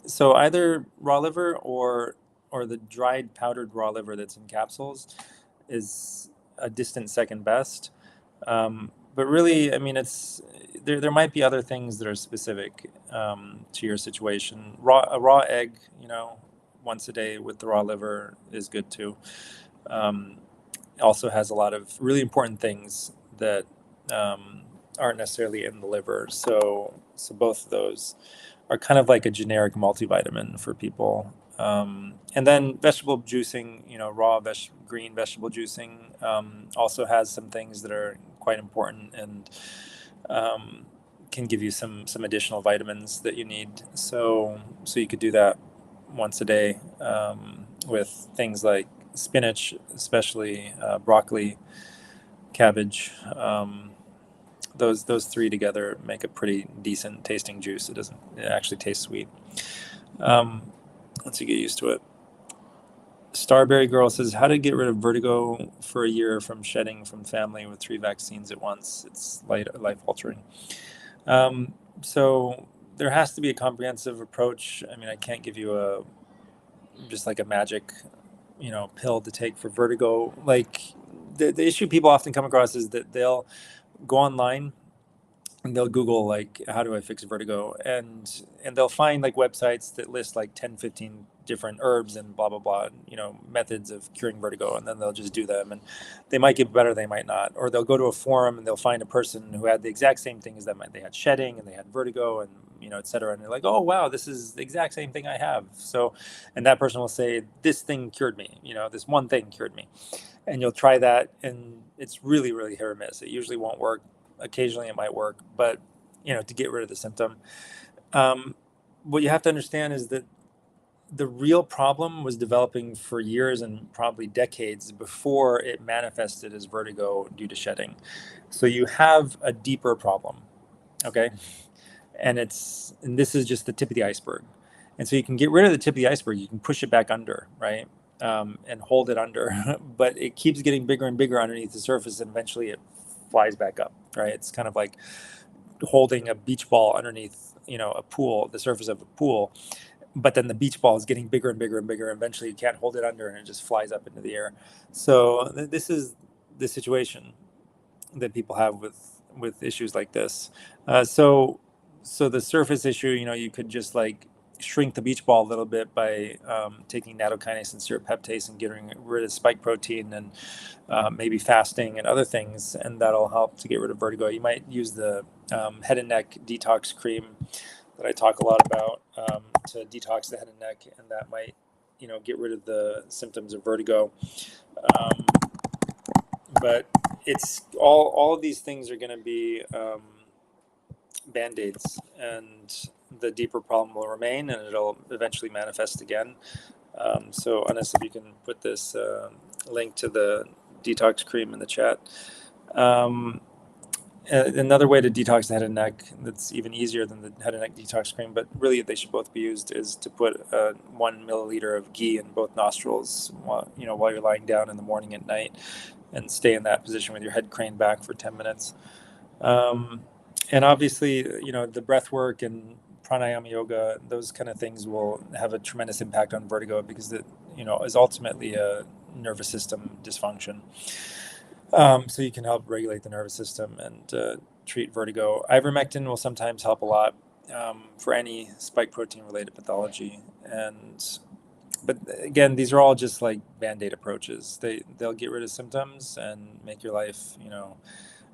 So either raw liver or the dried powdered raw liver that's in capsules is a distant second best. But really, I mean, it's there might be other things that are specific to your situation. A raw egg, once a day with the raw liver is good too. Um, Also has a lot of really important things that aren't necessarily in the liver. So both of those are kind of like a generic multivitamin for people. And then vegetable juicing, raw green vegetable juicing also has some things that are quite important and can give you some additional vitamins that you need. So you could do that once a day with things like spinach, especially broccoli, cabbage. Those three together make a pretty decent tasting juice. It actually tastes sweet. Once you get used to it. Starberry Girl says, how to get rid of vertigo for a year from shedding from family with 3 vaccines at once. It's life altering. So there has to be a comprehensive approach. I mean, I can't give you just like a magic, pill to take for vertigo. Like the issue people often come across is that they'll go online and they'll Google like, how do I fix vertigo? And they'll find like websites that list like 10, 15 different herbs and blah, blah, blah, methods of curing vertigo. And then they'll just do them and they might get better, they might not. Or they'll go to a forum and they'll find a person who had the exact same thing as them. They had shedding and they had vertigo and, et cetera. And they're like, oh, wow, this is the exact same thing I have. So, and that person will say, this thing cured me, this one thing cured me. And you'll try that and it's really, really hit or miss. It usually won't work. Occasionally it might work, but to get rid of the symptom, what you have to understand is that the real problem was developing for years and probably decades before it manifested as vertigo due to shedding. So you have a deeper problem, okay? And this is just the tip of the iceberg. And so you can get rid of the tip of the iceberg. You can push it back under, right? And hold it under, but it keeps getting bigger and bigger underneath the surface, and eventually it flies back up, right? It's kind of like holding a beach ball underneath, a pool, the surface of a pool, but then the beach ball is getting bigger and bigger and bigger. Eventually, you can't hold it under, and it just flies up into the air. So this is the situation that people have with issues like this. So the surface issue, you could just like shrink the beach ball a little bit by taking nattokinase and seroteptase and getting rid of spike protein and maybe fasting and other things, and that'll help to get rid of vertigo. You might use the head and neck detox cream that I talk a lot about to detox the head and neck, and that might get rid of the symptoms of vertigo. But it's all of these things are going to be band-aids, and the deeper problem will remain and it'll eventually manifest again. So Anis, if you can put this link to the detox cream in the chat. Another way to detox the head and neck that's even easier than the head and neck detox cream, but really they should both be used, is to put 1 milliliter of ghee in both nostrils while you're lying down in the morning and night, and stay in that position with your head craned back for 10 minutes. And obviously, the breath work and pranayama yoga, those kind of things will have a tremendous impact on vertigo, because it, is ultimately a nervous system dysfunction. So you can help regulate the nervous system and treat vertigo. Ivermectin will sometimes help a lot. for any spike protein related pathology. But again, these are all just like band-aid approaches. They'll get rid of symptoms and make your life,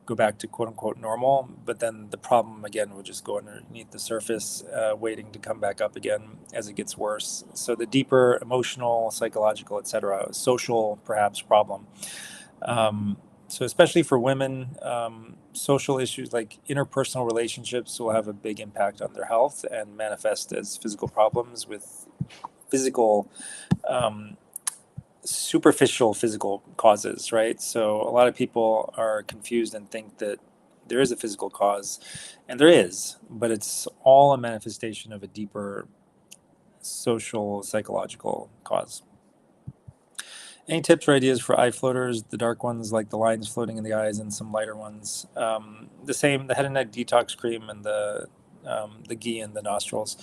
go back to quote unquote normal. But then the problem again will just go underneath the surface, waiting to come back up again as it gets worse. So the deeper emotional, psychological, etc., social perhaps problem. So especially for women, social issues like interpersonal relationships will have a big impact on their health and manifest as physical problems with physical, superficial physical causes, right? So a lot of people are confused and think that there is a physical cause, and there is, but it's all a manifestation of a deeper social, psychological cause. Any tips or ideas for eye floaters? The dark ones, like the lines floating in the eyes, and some lighter ones. The head and neck detox cream and the ghee in the nostrils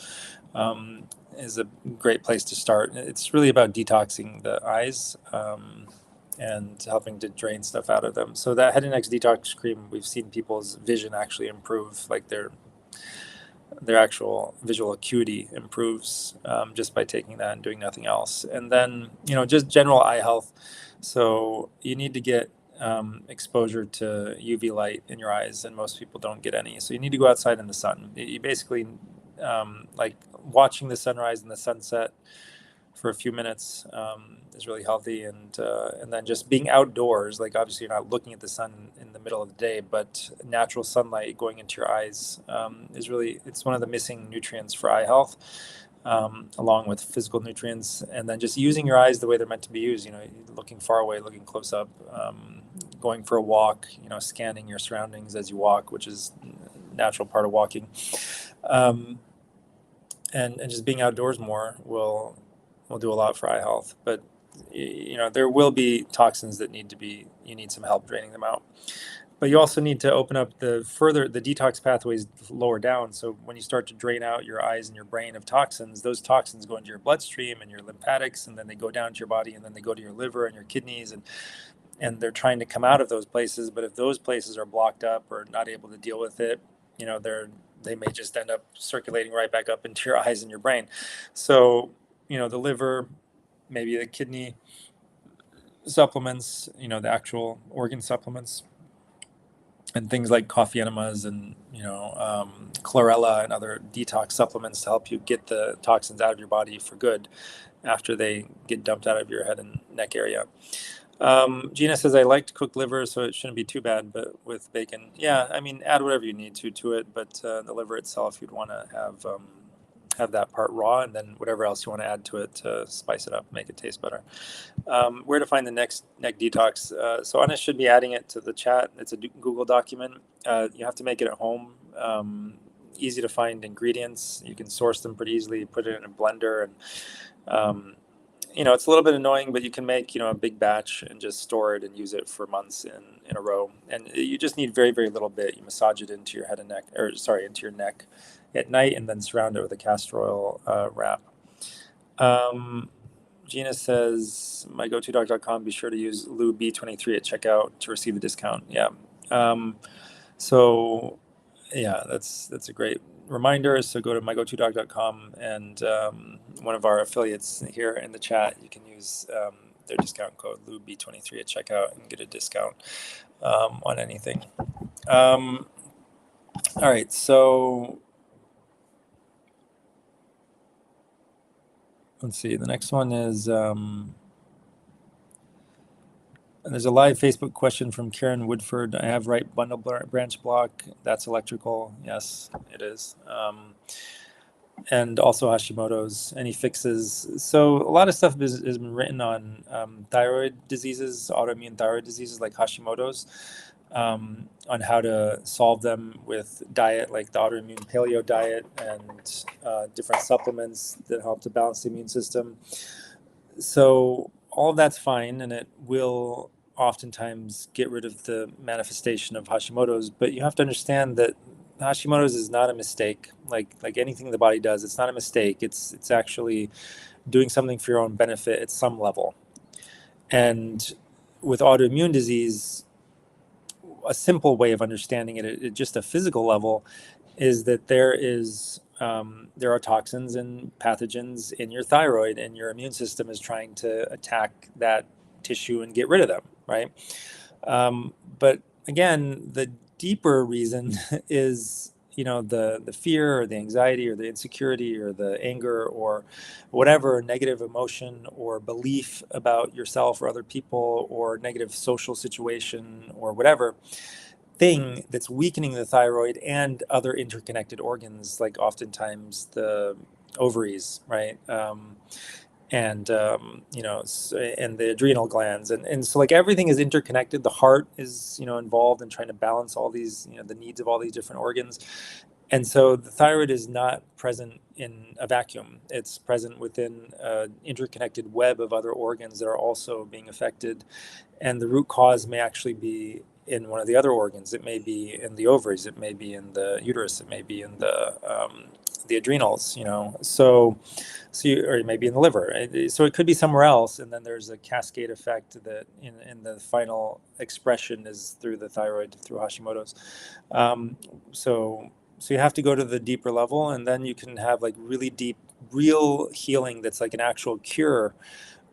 is a great place to start. It's really about detoxing the eyes and helping to drain stuff out of them. So that head and neck detox cream, we've seen people's vision actually improve, like their actual visual acuity improves just by taking that and doing nothing else. And then, just general eye health. So you need to get exposure to UV light in your eyes, and most people don't get any. So you need to go outside in the sun. You basically, like watching the sunrise and the sunset for a few minutes is really healthy, and then just being outdoors, like obviously you're not looking at the sun in the middle of the day, but natural sunlight going into your eyes it's one of the missing nutrients for eye health, along with physical nutrients. And then just using your eyes the way they're meant to be used, looking far away, looking close up, going for a walk, scanning your surroundings as you walk, which is a natural part of walking, and just being outdoors more will do a lot for eye health. But there will be toxins that you need some help draining them out. But you also need to open up the detox pathways lower down. So when you start to drain out your eyes and your brain of toxins, those toxins go into your bloodstream and your lymphatics, and then they go down to your body, and then they go to your liver and your kidneys, and they're trying to come out of those places. But if those places are blocked up or not able to deal with it, they may just end up circulating right back up into your eyes and your brain. So the liver, maybe the kidney supplements, the actual organ supplements, and things like coffee enemas and chlorella and other detox supplements to help you get the toxins out of your body for good after they get dumped out of your head and neck area. Gina says, I like to cook liver, so it shouldn't be too bad, but with bacon, yeah, I mean, add whatever you need to it, but the liver itself, you'd want to have that part raw, and then whatever else you want to add to it to spice it up, make it taste better. Where to find the neck detox? So Anna should be adding it to the chat. It's a Google document. You have to make it at home. Easy to find ingredients. You can source them pretty easily. Put it in a blender, and it's a little bit annoying, but you can make a big batch and just store it and use it for months in a row. And you just need very, very little bit. You massage it into your head and neck, into your neck at night, and then surround it with a castor oil wrap. Gina says, mygotodoc.com, be sure to use LuB23 at checkout to receive a discount. Yeah. So yeah, that's a great reminder. So go to mygotodoc.com, and one of our affiliates here in the chat, you can use their discount code LuB23 at checkout and get a discount on anything. All right, so let's see. The next one is, there's a live Facebook question from Karen Woodford. I have right bundle branch block. That's electrical. Yes, it is. And also Hashimoto's. Any fixes? So a lot of stuff has been written on thyroid diseases, autoimmune thyroid diseases like Hashimoto's, on how to solve them with diet, like the autoimmune paleo diet, and different supplements that help to balance the immune system. So all of that's fine, and it will oftentimes get rid of the manifestation of Hashimoto's, but you have to understand that Hashimoto's is not a mistake. Like anything the body does, it's not a mistake. It's actually doing something for your own benefit at some level. And with autoimmune disease, a simple way of understanding it at just a physical level is that there are toxins and pathogens in your thyroid, and your immune system is trying to attack that tissue and get rid of them, right? But again, the deeper reason is, the fear or the anxiety or the insecurity or the anger or whatever negative emotion or belief about yourself or other people or negative social situation or whatever thing that's weakening the thyroid and other interconnected organs, like oftentimes the ovaries, right? And the adrenal glands, and so like everything is interconnected. The heart is involved in trying to balance all these, the needs of all these different organs. And so the thyroid is not present in a vacuum. It's present within an interconnected web of other organs that are also being affected. And the root cause may actually be in one of the other organs. It may be in the ovaries. It may be in the uterus. It may be in the adrenals. Or it may be in the liver. So it could be somewhere else. And then there's a cascade effect that in the final expression is through the thyroid, through Hashimoto's. So you have to go to the deeper level, and then you can have like really deep, real healing that's like an actual cure,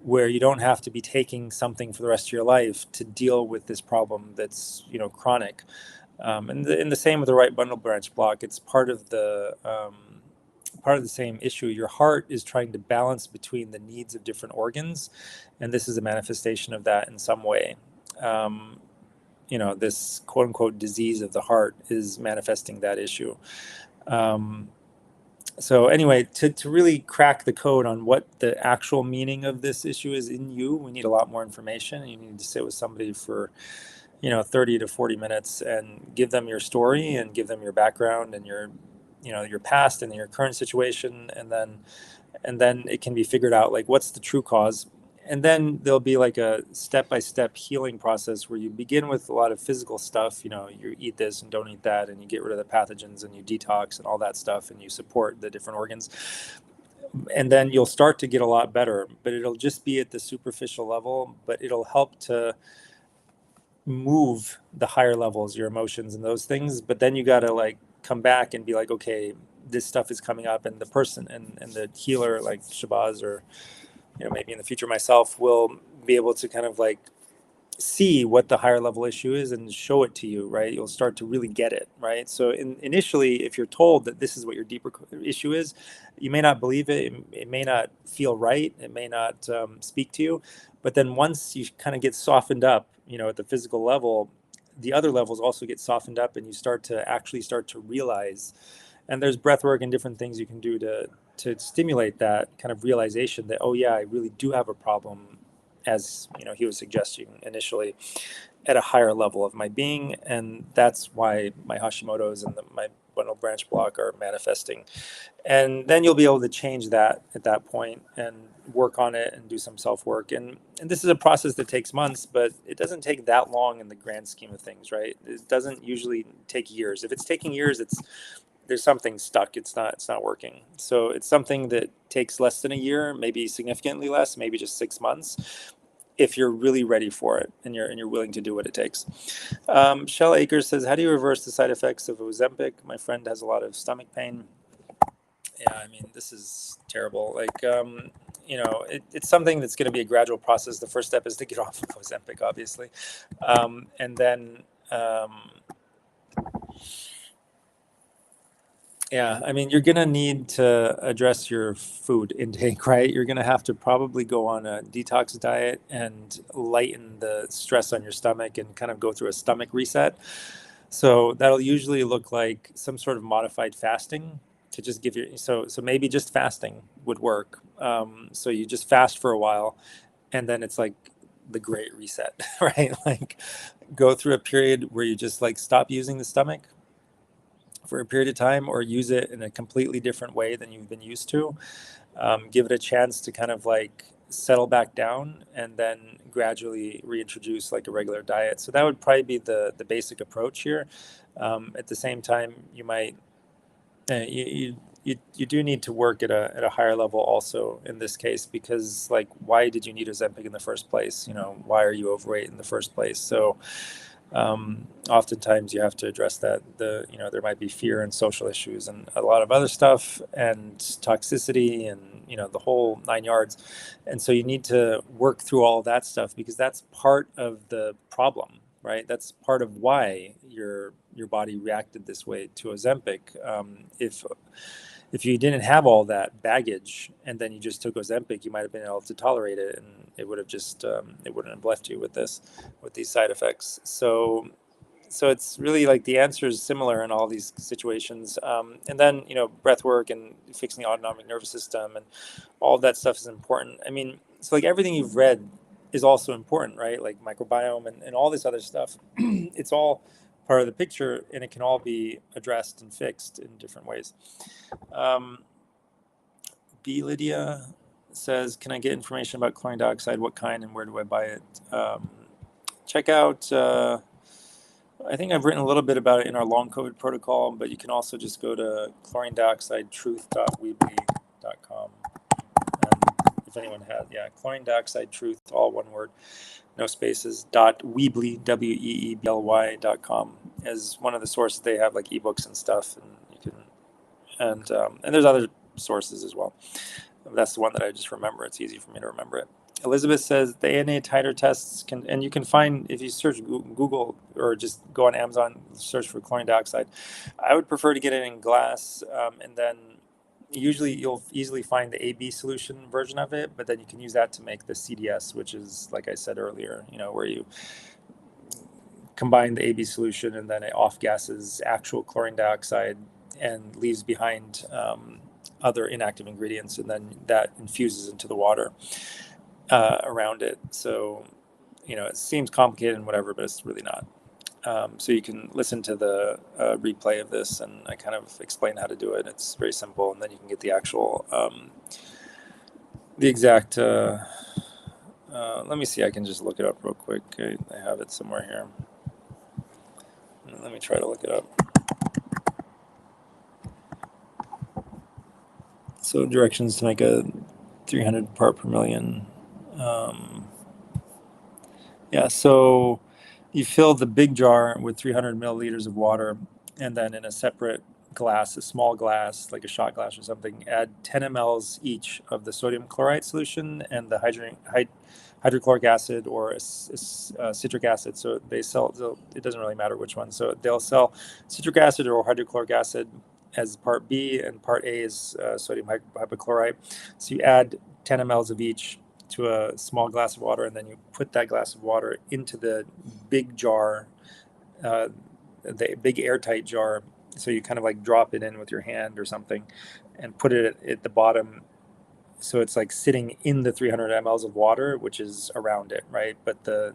where you don't have to be taking something for the rest of your life to deal with this problem that's chronic. And the same with the right bundle branch block. It's part of the same issue. Your heart is trying to balance between the needs of different organs, and this is a manifestation of that in some way. This quote unquote disease of the heart is manifesting that issue. So anyway, to really crack the code on what the actual meaning of this issue is in you, we need a lot more information. You need to sit with somebody for 30 to 40 minutes and give them your story and give them your background and your past and your current situation, and then it can be figured out like what's the true cause. And then there'll be like a step-by-step healing process where you begin with a lot of physical stuff. You eat this and don't eat that, and you get rid of the pathogens and you detox and all that stuff, and you support the different organs. And then you'll start to get a lot better, but it'll just be at the superficial level, but it'll help to move the higher levels, your emotions and those things. But then you got to like come back and be like, okay, this stuff is coming up, and the person and the healer, like Shabazz, or maybe in the future myself, will be able to kind of like see what the higher level issue is and show it to you, right? You'll start to really get it, right? So initially, if you're told that this is what your deeper issue is, you may not believe it. It may not feel right. It may not speak to you. But then once you kind of get softened up, at the physical level, the other levels also get softened up, and you start to realize. And there's breath work and different things you can do to stimulate that kind of realization that, oh yeah, I really do have a problem, as he was suggesting initially, at a higher level of my being. And that's why my Hashimoto's and my bundle branch block are manifesting. And then you'll be able to change that at that point and work on it and do some self-work. And this is a process that takes months, but it doesn't take that long in the grand scheme of things, right? It doesn't usually take years. If it's taking years, there's something stuck. It's not working. So it's something that takes less than a year, maybe significantly less, maybe just 6 months, if you're really ready for it and you're willing to do what it takes. Shell Akers says, how do you reverse the side effects of Ozempic? My friend has a lot of stomach pain. Yeah, I mean, this is terrible. Like, it's something that's going to be a gradual process. The first step is to get off of Ozempic, obviously. And then, yeah, I mean, you're going to need to address your food intake, right? You're going to have to probably go on a detox diet and lighten the stress on your stomach and kind of go through a stomach reset. So that'll usually look like some sort of modified fasting to just give you, so maybe just fasting would work. So you just fast for a while, and then it's like the great reset, right? Like go through a period where you just like stop using the stomach for a period of time, or use it in a completely different way than you've been used to. Give it a chance to kind of like settle back down, and then gradually reintroduce like a regular diet. So that would probably be the basic approach here. At the same time, you might you do need to work at a higher level also in this case, because like, why did you need Ozempic in the first place? Why are you overweight in the first place? So Oftentimes you have to address that. There might be fear and social issues and a lot of other stuff and toxicity and, the whole 9 yards. And so you need to work through all that stuff because that's part of the problem, right? That's part of why your body reacted this way to Ozempic. If you didn't have all that baggage and then you just took Ozempic, you might have been able to tolerate it, and it would have just it wouldn't have left you with these side effects. So it's really like the answer is similar in all these situations. And then breath work and fixing the autonomic nervous system and all of that stuff is important. I mean, so like everything you've read is also important, right? Like microbiome and all this other stuff. It's all part of the picture, and it can all be addressed and fixed in different ways. B. Lydia says, can I get information about chlorine dioxide? What kind and where do I buy it? Check out, I think I've written a little bit about it in our long COVID protocol, but you can also just go to chlorinedioxidetruth.weebly.com. And if anyone has, chlorine dioxide truth, all one word, no spaces, .weebly, WEEBLY.com is one of the sources. They have like ebooks and stuff, and you can, and there's other sources as well. That's the one that I just remember. It's easy for me to remember it. Elizabeth says the ANA titer tests and you can find, if you search Google or just go on Amazon, search for chlorine dioxide. I would prefer to get it in glass, and then usually you'll easily find the AB solution version of it, but then you can use that to make the CDS, which is, like I said earlier, where you combine the AB solution and then it off gases actual chlorine dioxide and leaves behind other inactive ingredients, and then that infuses into the water around it. So, it seems complicated and whatever, but it's really not. So you can listen to the replay of this, and I kind of explain how to do it. It's very simple, and then you can get the actual, the exact, let me see, I can just look it up real quick. I have it somewhere here. Let me try to look it up. So directions to make a 300 part per million. So you fill the big jar with 300 milliliters of water, and then in a separate glass, a small glass, like a shot glass or something, add 10 mLs each of the sodium chloride solution and the hydrochloric acid or citric acid. So they sell, it doesn't really matter which one. So they'll sell citric acid or hydrochloric acid as part B, and part A is sodium hypochlorite. So you add 10 mLs of each to a small glass of water, and then you put that glass of water into the big jar, the big airtight jar. So you kind of like drop it in with your hand or something and put it at the bottom. So it's like sitting in the 300 mLs of water, which is around it, right? But the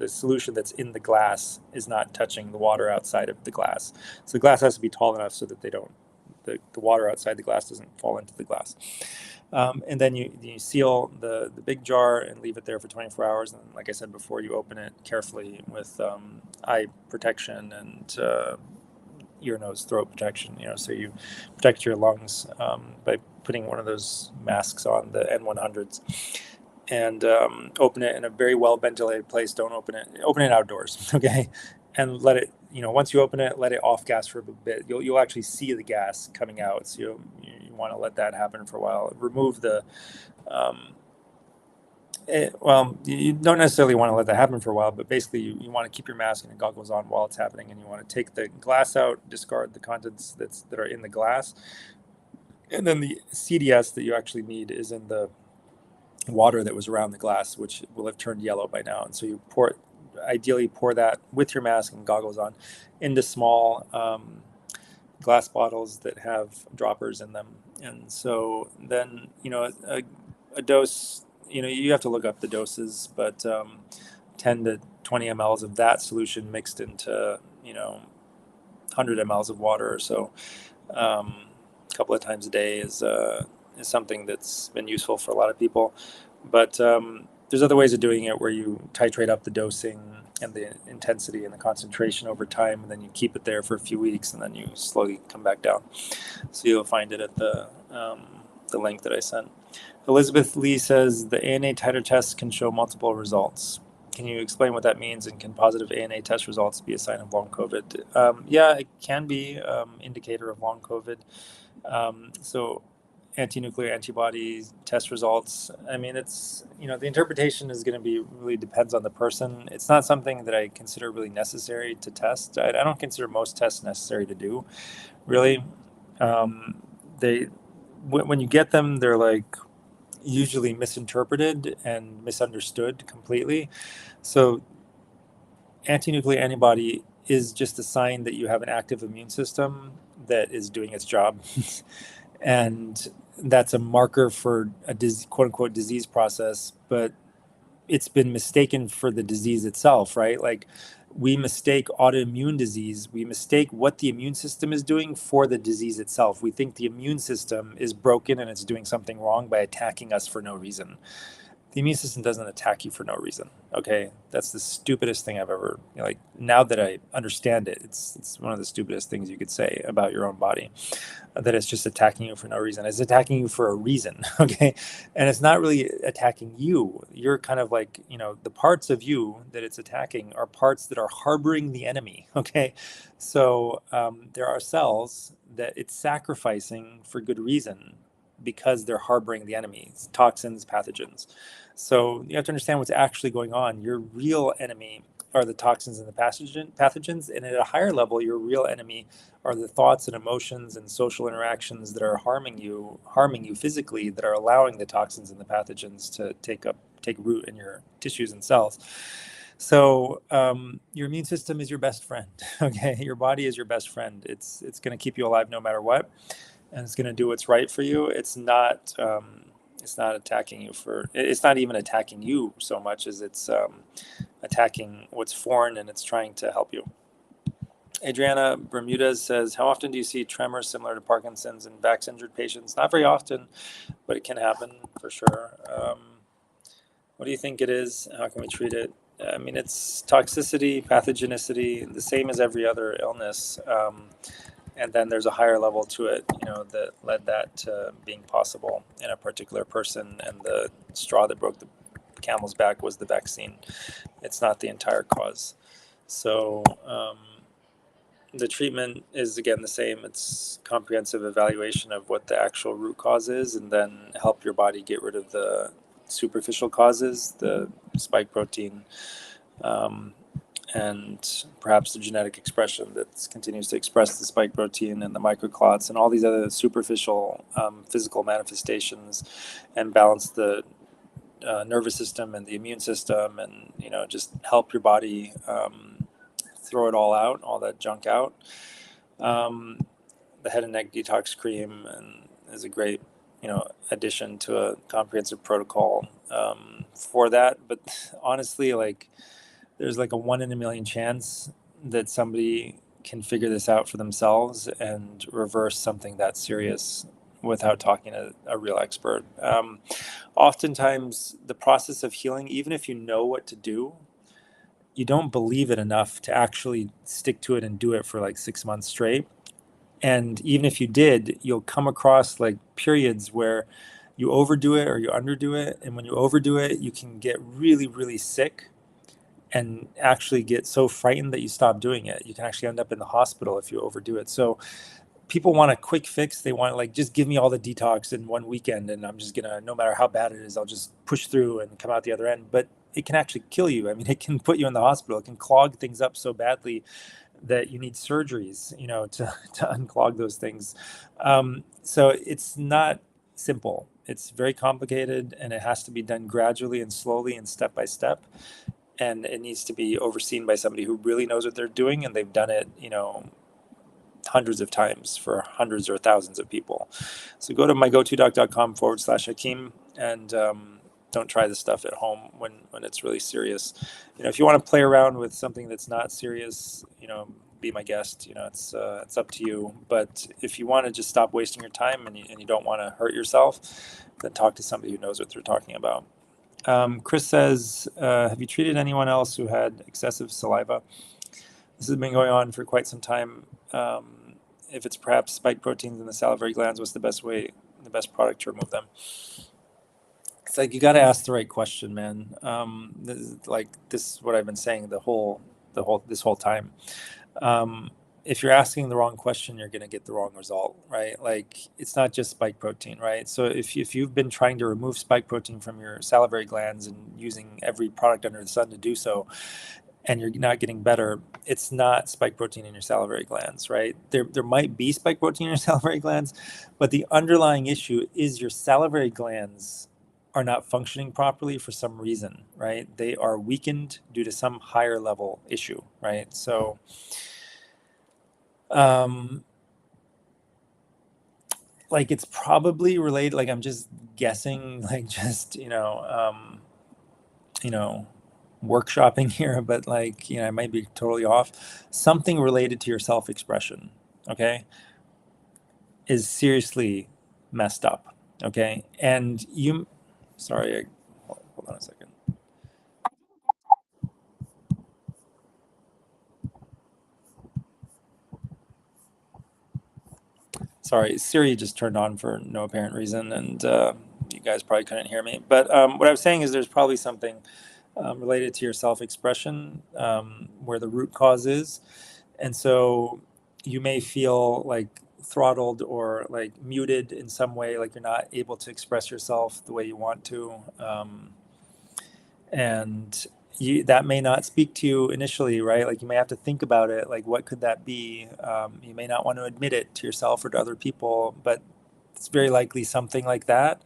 solution that's in the glass is not touching the water outside of the glass. So the glass has to be tall enough so that the water outside the glass doesn't fall into the glass. And then you seal the big jar and leave it there for 24 hours. And like I said before, you open it carefully with eye protection and ear, nose, throat protection, so you protect your lungs by putting one of those masks on, the N100s, and open it in a very well ventilated place. Don't open it outdoors, okay? And let it, once you open it, let it off gas for a bit. You'll actually see the gas coming out. So you want to let that happen for a while. Remove the, you don't necessarily want to let that happen for a while, but basically you want to keep your mask and your goggles on while it's happening, and you want to take the glass out, discard the contents that are in the glass, and then the CDS that you actually need is in the water that was around the glass, which will have turned yellow by now. And so you ideally pour that with your mask and goggles on into small glass bottles that have droppers in them. And so then, a dose, you have to look up the doses, but 10 to 20 mLs of that solution mixed into, 100 mLs of water or so a couple of times a day is something that's been useful for a lot of people. But there's other ways of doing it where you titrate up the dosing and the intensity and the concentration over time, and then you keep it there for a few weeks, and then you slowly come back down. So you'll find it at the link that I sent. Elizabeth Lee says the ANA titer test can show multiple results. Can you explain what that means? And can positive ANA test results be a sign of long COVID? Yeah, it can be indicator of long COVID. So anti-nuclear antibodies test results, I mean, it's, the interpretation is going to be really depends on the person. It's not something that I consider really necessary to test. I don't consider most tests necessary to do, really. They when you get them, they're like usually misinterpreted and misunderstood completely. So anti-nuclear antibody is just a sign that you have an active immune system that is doing its job. And that's a marker for a quote unquote disease process, but it's been mistaken for the disease itself, right? Like we mistake autoimmune disease, we mistake what the immune system is doing for the disease itself. We think the immune system is broken and it's doing something wrong by attacking us for no reason. The immune system doesn't attack you for no reason. Okay, that's the stupidest thing I've ever, like, now that I understand it, it's one of the stupidest things you could say about your own body, that it's just attacking you for no reason. It's attacking you for a reason. Okay, and it's not really attacking you. You're kind of like, the parts of you that it's attacking are parts that are harboring the enemy. Okay, so there are cells that it's sacrificing for good reason because they're harboring the enemies, toxins, pathogens. So you have to understand what's actually going on. Your real enemy are the toxins and the pathogens, and at a higher level, your real enemy are the thoughts and emotions and social interactions that are harming you physically, that are allowing the toxins and the pathogens to take root in your tissues and cells. So your immune system is your best friend. Okay, your body is your best friend. It's going to keep you alive no matter what, and it's going to do what's right for you. It's not attacking you for. It's not even attacking you so much as it's attacking what's foreign, and it's trying to help you. Adriana Bermudez says, how often do you see tremors similar to Parkinson's in vaccine-injured patients? Not very often, but it can happen for sure. What do you think it is? How can we treat it? I mean, it's toxicity, pathogenicity, the same as every other illness. And then there's a higher level to it, that led that to being possible in a particular person. And the straw that broke the camel's back was the vaccine. It's not the entire cause. So the treatment is, again, the same. It's comprehensive evaluation of what the actual root cause is, and then help your body get rid of the superficial causes, the spike protein, and perhaps the genetic expression that continues to express the spike protein and the microclots and all these other superficial physical manifestations, and balance the nervous system and the immune system, and just help your body throw it all out, all that junk out. The head and neck detox cream is a great addition to a comprehensive protocol for that. But honestly, like, there's like a 1 in a million chance that somebody can figure this out for themselves and reverse something that serious without talking to a real expert. Oftentimes, the process of healing, even if you know what to do, you don't believe it enough to actually stick to it and do it for like 6 months straight. And even if you did, you'll come across like periods where you overdo it or you underdo it. And when you overdo it, you can get really, really sick and actually get so frightened that you stop doing it. You can actually end up in the hospital if you overdo it. So people want a quick fix. They want, like, just give me all the detox in one weekend, and I'm just gonna, no matter how bad it is, I'll just push through and come out the other end. But it can actually kill you. I mean, it can put you in the hospital. It can clog things up so badly that you need surgeries, to unclog those things. So it's not simple. It's very complicated, and it has to be done gradually and slowly and step by step. And it needs to be overseen by somebody who really knows what they're doing, and they've done it, hundreds of times for hundreds or thousands of people. So go to mygotodoc.com/Hakeem, and don't try this stuff at home when it's really serious. If you want to play around with something that's not serious, be my guest. It's up to you. But if you want to just stop wasting your time and you don't want to hurt yourself, then talk to somebody who knows what they're talking about. Chris says, have you treated anyone else who had excessive saliva? This has been going on for quite some time. If it's perhaps spike proteins in the salivary glands, what's the best product to remove them? It's like you got to ask the right question, man. This is what I've been saying this whole time. Um, if you're asking the wrong question, you're going to get the wrong result, right? Like it's not just spike protein, right? So if you've been trying to remove spike protein from your salivary glands and using every product under the sun to do so, and you're not getting better, it's not spike protein in your salivary glands, right? There might be spike protein in your salivary glands, but the underlying issue is your salivary glands are not functioning properly for some reason, right? They are weakened due to some higher level issue, right? So, um, like it's probably related. Like I'm just guessing, like just you know, workshopping here, but like, I might be totally off. Something related to your self expression, okay, is seriously messed up, okay? And sorry, hold on a second. Sorry, Siri just turned on for no apparent reason, and you guys probably couldn't hear me. But what I was saying is there's probably something related to your self expression where the root cause is. And so you may feel like throttled or like muted in some way, like you're not able to express yourself the way you want to. And that may not speak to you initially, right? Like you may have to think about it. Like, what could that be? You may not want to admit it to yourself or to other people, but it's very likely something like that.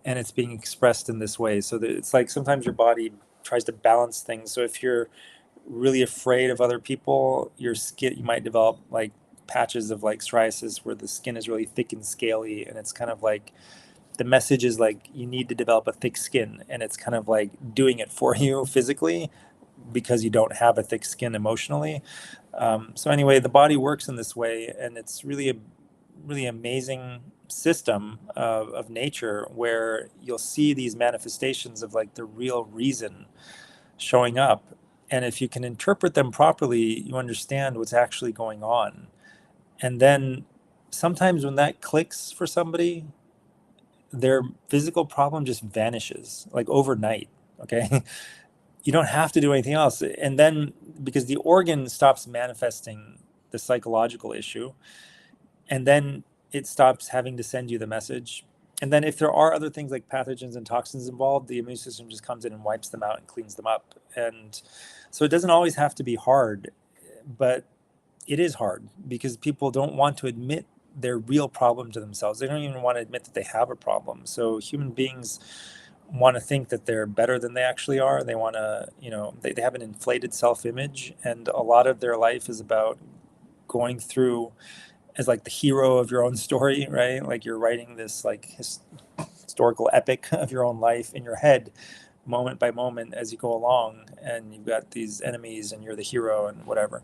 And it's being expressed in this way. So that it's like sometimes your body tries to balance things. So if you're really afraid of other people, your skin, you might develop like patches of like psoriasis where the skin is really thick and scaly. And it's kind of like the message is like you need to develop a thick skin, and it's kind of like doing it for you physically because you don't have a thick skin emotionally. So anyway, the body works in this way, and it's really a really amazing system of nature where you'll see these manifestations of like the real reason showing up. And if you can interpret them properly, you understand what's actually going on. And then sometimes when that clicks for somebody, their physical problem just vanishes like overnight. Okay. You don't have to do anything else. And then because the organ stops manifesting the psychological issue, and then it stops having to send you the message. And then if there are other things like pathogens and toxins involved, the immune system just comes in and wipes them out and cleans them up. And so it doesn't always have to be hard, but it is hard because people don't want to admit their real problem to themselves. They don't even want to admit that they have a problem. So human beings want to think that they're better than they actually are. They want to, they have an inflated self-image, and a lot of their life is about going through as like the hero of your own story, right? Like you're writing this like historical epic of your own life in your head, moment by moment as you go along, and you've got these enemies and you're the hero and whatever.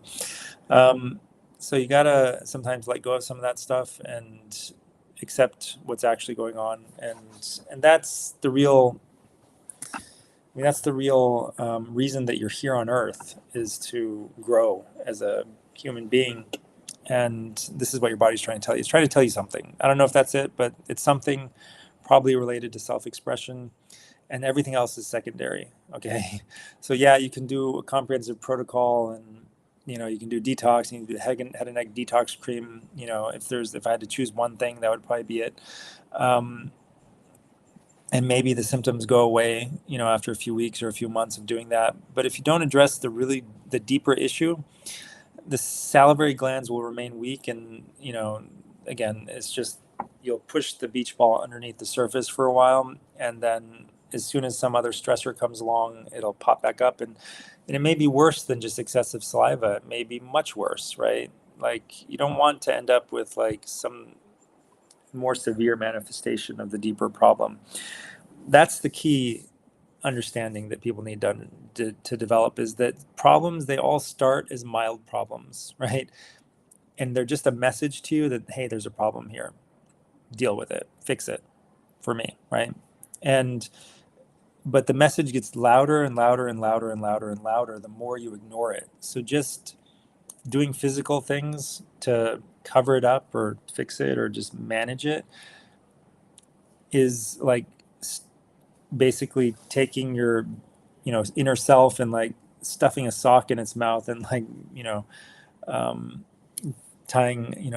So you gotta sometimes let go of some of that stuff and accept what's actually going on, and that's the real. I mean, that's the real reason that you're here on Earth, is to grow as a human being. And this is what your body's trying to tell you. It's trying to tell you something. I don't know if that's it, but it's something probably related to self-expression, and everything else is secondary. Okay. So yeah, you can do a comprehensive protocol, and you can do detox, you can do head and neck detox cream. If I had to choose one thing, that would probably be it. And maybe the symptoms go away, after a few weeks or a few months of doing that. But if you don't address the deeper issue, the salivary glands will remain weak. And, again, it's just, you'll push the beach ball underneath the surface for a while. And then as soon as some other stressor comes along, it'll pop back up. And it may be worse than just excessive saliva. It may be much worse, right? Like you don't want to end up with like some more severe manifestation of the deeper problem. That's the key understanding that people need to develop, is that problems, they all start as mild problems, right? And they're just a message to you that, hey, there's a problem here, deal with it, fix it for me, right? And but the message gets louder and louder and louder and louder and louder the more you ignore it. So just doing physical things to cover it up or fix it or just manage it is like basically taking your, inner self and like stuffing a sock in its mouth and like, um, tying,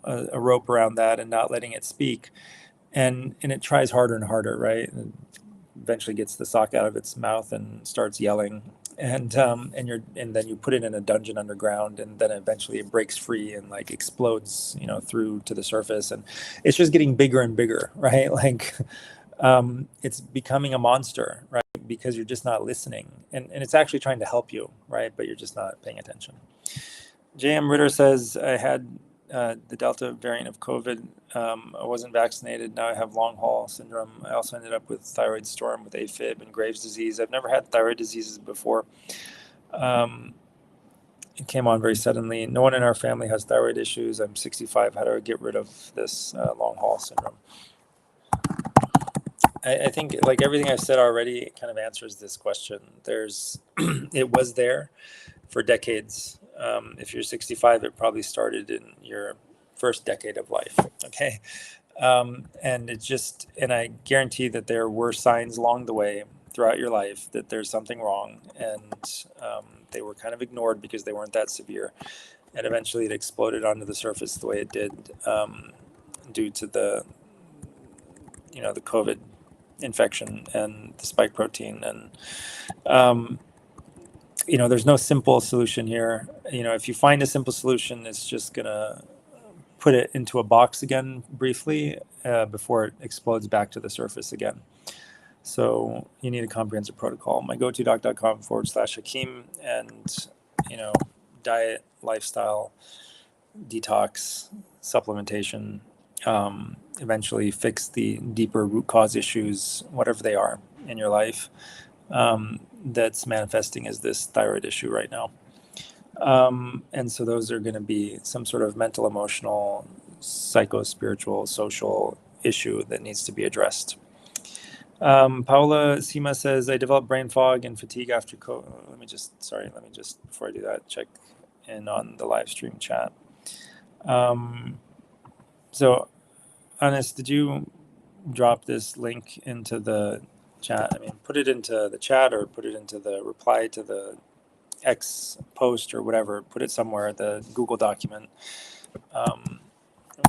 a rope around that and not letting it speak. And it tries harder and harder, right? And eventually gets the sock out of its mouth and starts yelling. And then you put it in a dungeon underground, and then eventually it breaks free and like explodes, through to the surface, and it's just getting bigger and bigger, right? Like, it's becoming a monster, right? Because you're just not listening, and it's actually trying to help you, right? But you're just not paying attention. J.M. Ritter says, I had the Delta variant of COVID. I wasn't vaccinated. Now I have long haul syndrome. I also ended up with thyroid storm with AFib and Graves' disease. I've never had thyroid diseases before. It came on very suddenly. No one in our family has thyroid issues. I'm 65. How do I get rid of this long haul syndrome? I think like everything I've said already kind of answers this question. It was there for decades. If you're 65, it probably started in your first decade of life. Okay. And I guarantee that there were signs along the way throughout your life that there's something wrong. And they were kind of ignored because they weren't that severe. And eventually it exploded onto the surface the way it did, due to the COVID infection and the spike protein. And, there's no simple solution here. If you find a simple solution, it's just going to put it into a box again briefly before it explodes back to the surface again. So you need a comprehensive protocol. mygotodoc.com/Hakeem, and, diet, lifestyle, detox, supplementation, eventually fix the deeper root cause issues, whatever they are in your life, that's manifesting as this thyroid issue right now. And so those are going to be some sort of mental, emotional, psycho-spiritual, social issue that needs to be addressed. Paula Sima says, I developed brain fog and fatigue after COVID. Let me just, before I do that, check in on the live stream chat. So, Anis, did you drop this link into the chat? I mean, put it into the chat or put it into the reply to the X post or whatever. Put it somewhere, the Google document,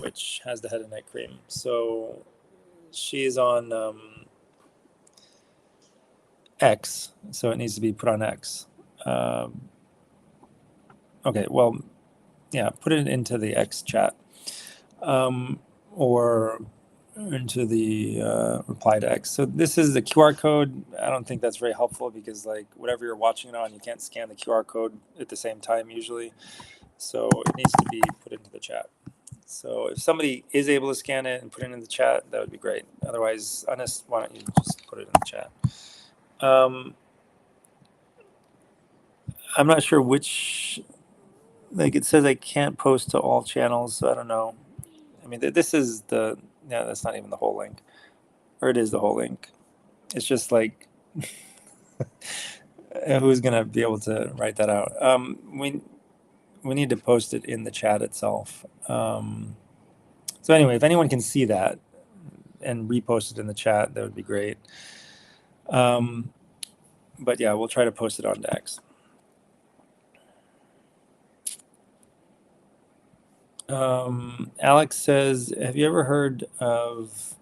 which has the head and neck cream. So she's on X, so it needs to be put on X. Okay, well, yeah, put it into the X chat, or into the reply to X. So this is the QR code. I don't think that's very helpful because like whatever you're watching it on, you can't scan the QR code at the same time usually. So it needs to be put into the chat. So if somebody is able to scan it and put it in the chat, that would be great. Otherwise, Anis, why don't you just put it in the chat? I'm not sure which, like it says I can't post to all channels, so I don't know. I mean, this is that's not even the whole link. Or it is the whole link. It's just like, who's going to be able to write that out? We need to post it in the chat itself. So anyway, if anyone can see that and repost it in the chat, that would be great. But yeah, we'll try to post it on X. Alex says, have you ever heard of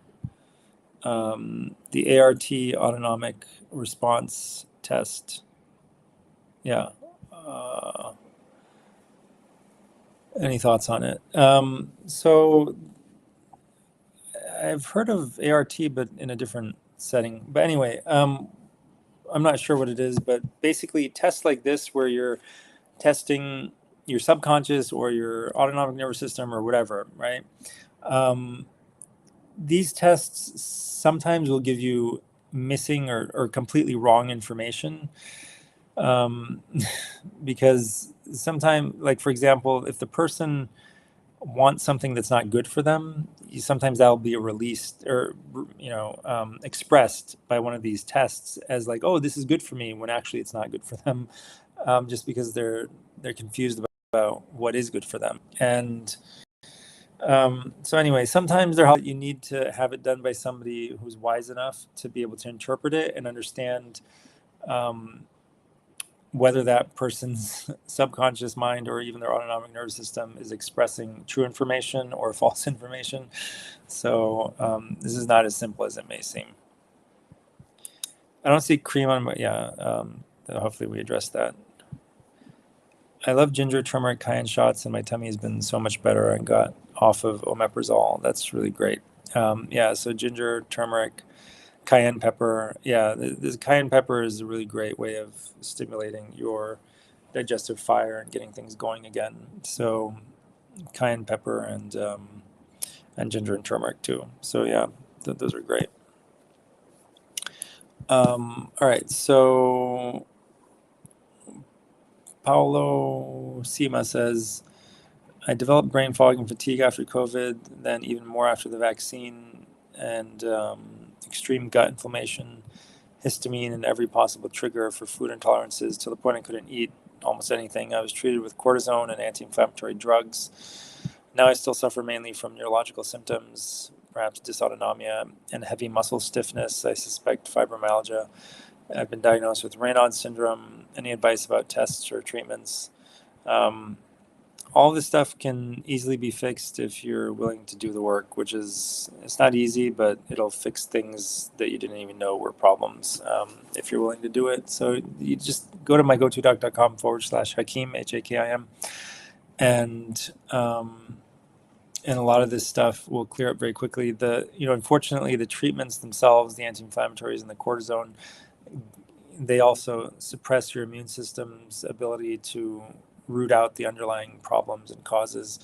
the ART autonomic response test? Yeah. Any thoughts on it? So I've heard of ART, but in a different setting. But anyway, I'm not sure what it is, but basically tests like this where you're testing your subconscious or your autonomic nervous system or whatever, right? These tests sometimes will give you missing or completely wrong information, because sometimes, like for example, if the person wants something that's not good for them, sometimes that'll be released or expressed by one of these tests as like, oh, this is good for me, when actually it's not good for them, just because they're confused about what is good for them. And So anyway, sometimes you need to have it done by somebody who's wise enough to be able to interpret it and understand um, whether that person's subconscious mind or even their autonomic nervous system is expressing true information or false information. So this is not as simple as it may seem. I don't see cream on my, yeah, hopefully we addressed that. I love ginger, turmeric, cayenne shots, and my tummy has been so much better. I got off of omeprazole. That's really great. Yeah, so ginger, turmeric, cayenne pepper. Yeah, this cayenne pepper is a really great way of stimulating your digestive fire and getting things going again. So cayenne pepper and ginger and turmeric too. So yeah, those are great. All right, so Paulo Sima says, I developed brain fog and fatigue after COVID, then even more after the vaccine, and extreme gut inflammation, histamine, and every possible trigger for food intolerances to the point I couldn't eat almost anything. I was treated with cortisone and anti-inflammatory drugs. Now I still suffer mainly from neurological symptoms, perhaps dysautonomia, and heavy muscle stiffness. I suspect fibromyalgia. I've been diagnosed with Raynaud's syndrome. Any advice about tests or treatments? Um, all this stuff can easily be fixed if you're willing to do the work, which is, it's not easy, but it'll fix things that you didn't even know were problems if you're willing to do it. So you just go to mygotodoc.com/Hakim, Hakim, and a lot of this stuff will clear up very quickly. Unfortunately, the treatments themselves, the anti-inflammatories and the cortisone, they also suppress your immune system's ability to root out the underlying problems and causes,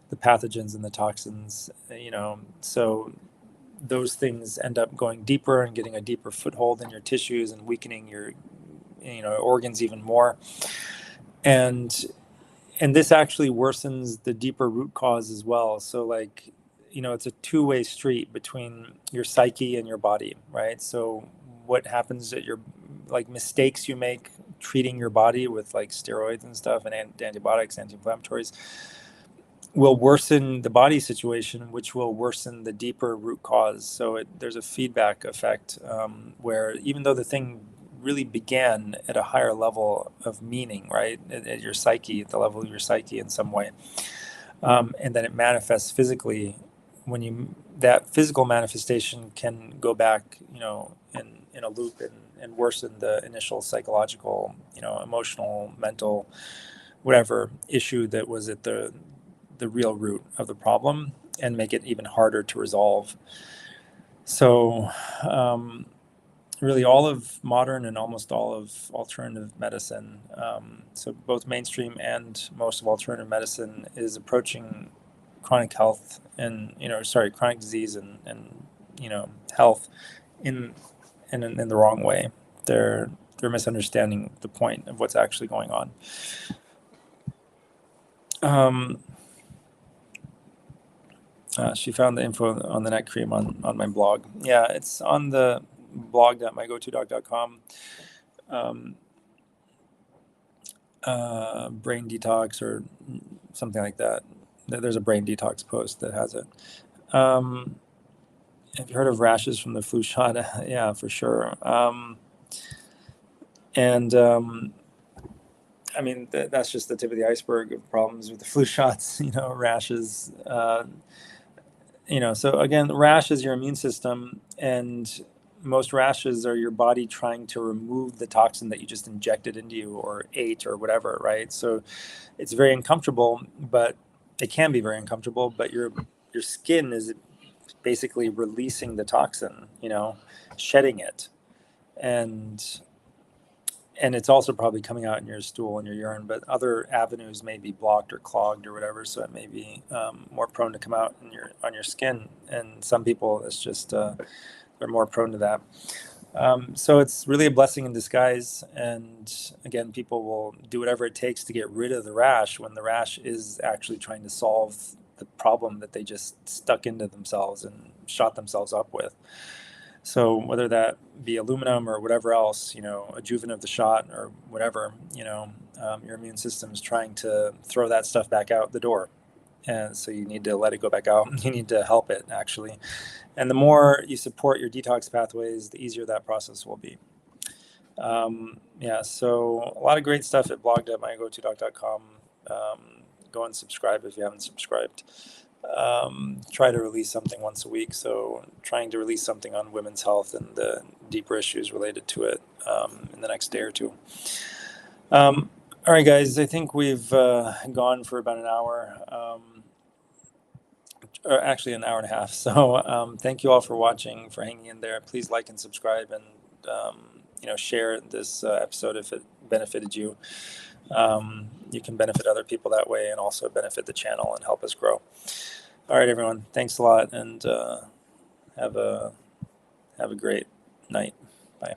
the pathogens and the toxins, so those things end up going deeper and getting a deeper foothold in your tissues and weakening your organs even more. And this actually worsens the deeper root cause as well. So it's a two-way street between your psyche and your body, right? So what happens at your mistakes you make treating your body with steroids and stuff and antibiotics, anti-inflammatories, will worsen the body situation, which will worsen the deeper root cause. So there's a feedback effect where even though the thing really began at a higher level of meaning, right, at your psyche, at the level of your psyche in some way, and then it manifests physically. That physical manifestation can go back, in a loop and worsen the initial psychological, emotional, mental, whatever issue that was at the real root of the problem, and make it even harder to resolve. So really all of modern and almost all of alternative medicine, so both mainstream and most of alternative medicine, is approaching chronic health and chronic disease and health in the wrong way. They're misunderstanding the point of what's actually going on. She found the info on the neck cream on my blog. Yeah, it's on the blog.mygotodoc.com. Brain detox or something like that. There's a brain detox post that has it. Have you heard of rashes from the flu shot? Yeah, for sure. I mean, that's just the tip of the iceberg of problems with the flu shots, rashes. So again, rash is your immune system, and most rashes are your body trying to remove the toxin that you just injected into you or ate or whatever, right? So it's very uncomfortable, but it can be very uncomfortable, but your skin is basically releasing the toxin, shedding it. And it's also probably coming out in your stool and your urine, but other avenues may be blocked or clogged or whatever, so it may be more prone to come out on your skin. And some people, it's just they're more prone to that. So it's really a blessing in disguise. And again, people will do whatever it takes to get rid of the rash when the rash is actually trying to solve the problem that they just stuck into themselves and shot themselves up with. So whether that be aluminum or whatever else, adjuvant of the shot or whatever, your immune system is trying to throw that stuff back out the door. And so you need to let it go back out. You need to help it, actually. And the more you support your detox pathways, the easier that process will be. Yeah, so a lot of great stuff at blog.mygotodoc.com. Go and subscribe if you haven't subscribed. Try to release something once a week. So trying to release something on women's health and the deeper issues related to it in the next day or two. All right, guys, I think we've gone for about an hour. Or actually an hour and a half. So thank you all for watching, for hanging in there. Please like and subscribe, and share this episode if it benefited you. You can benefit other people that way, and also benefit the channel and help us grow. All right, everyone. Thanks a lot, and have a great night. Bye.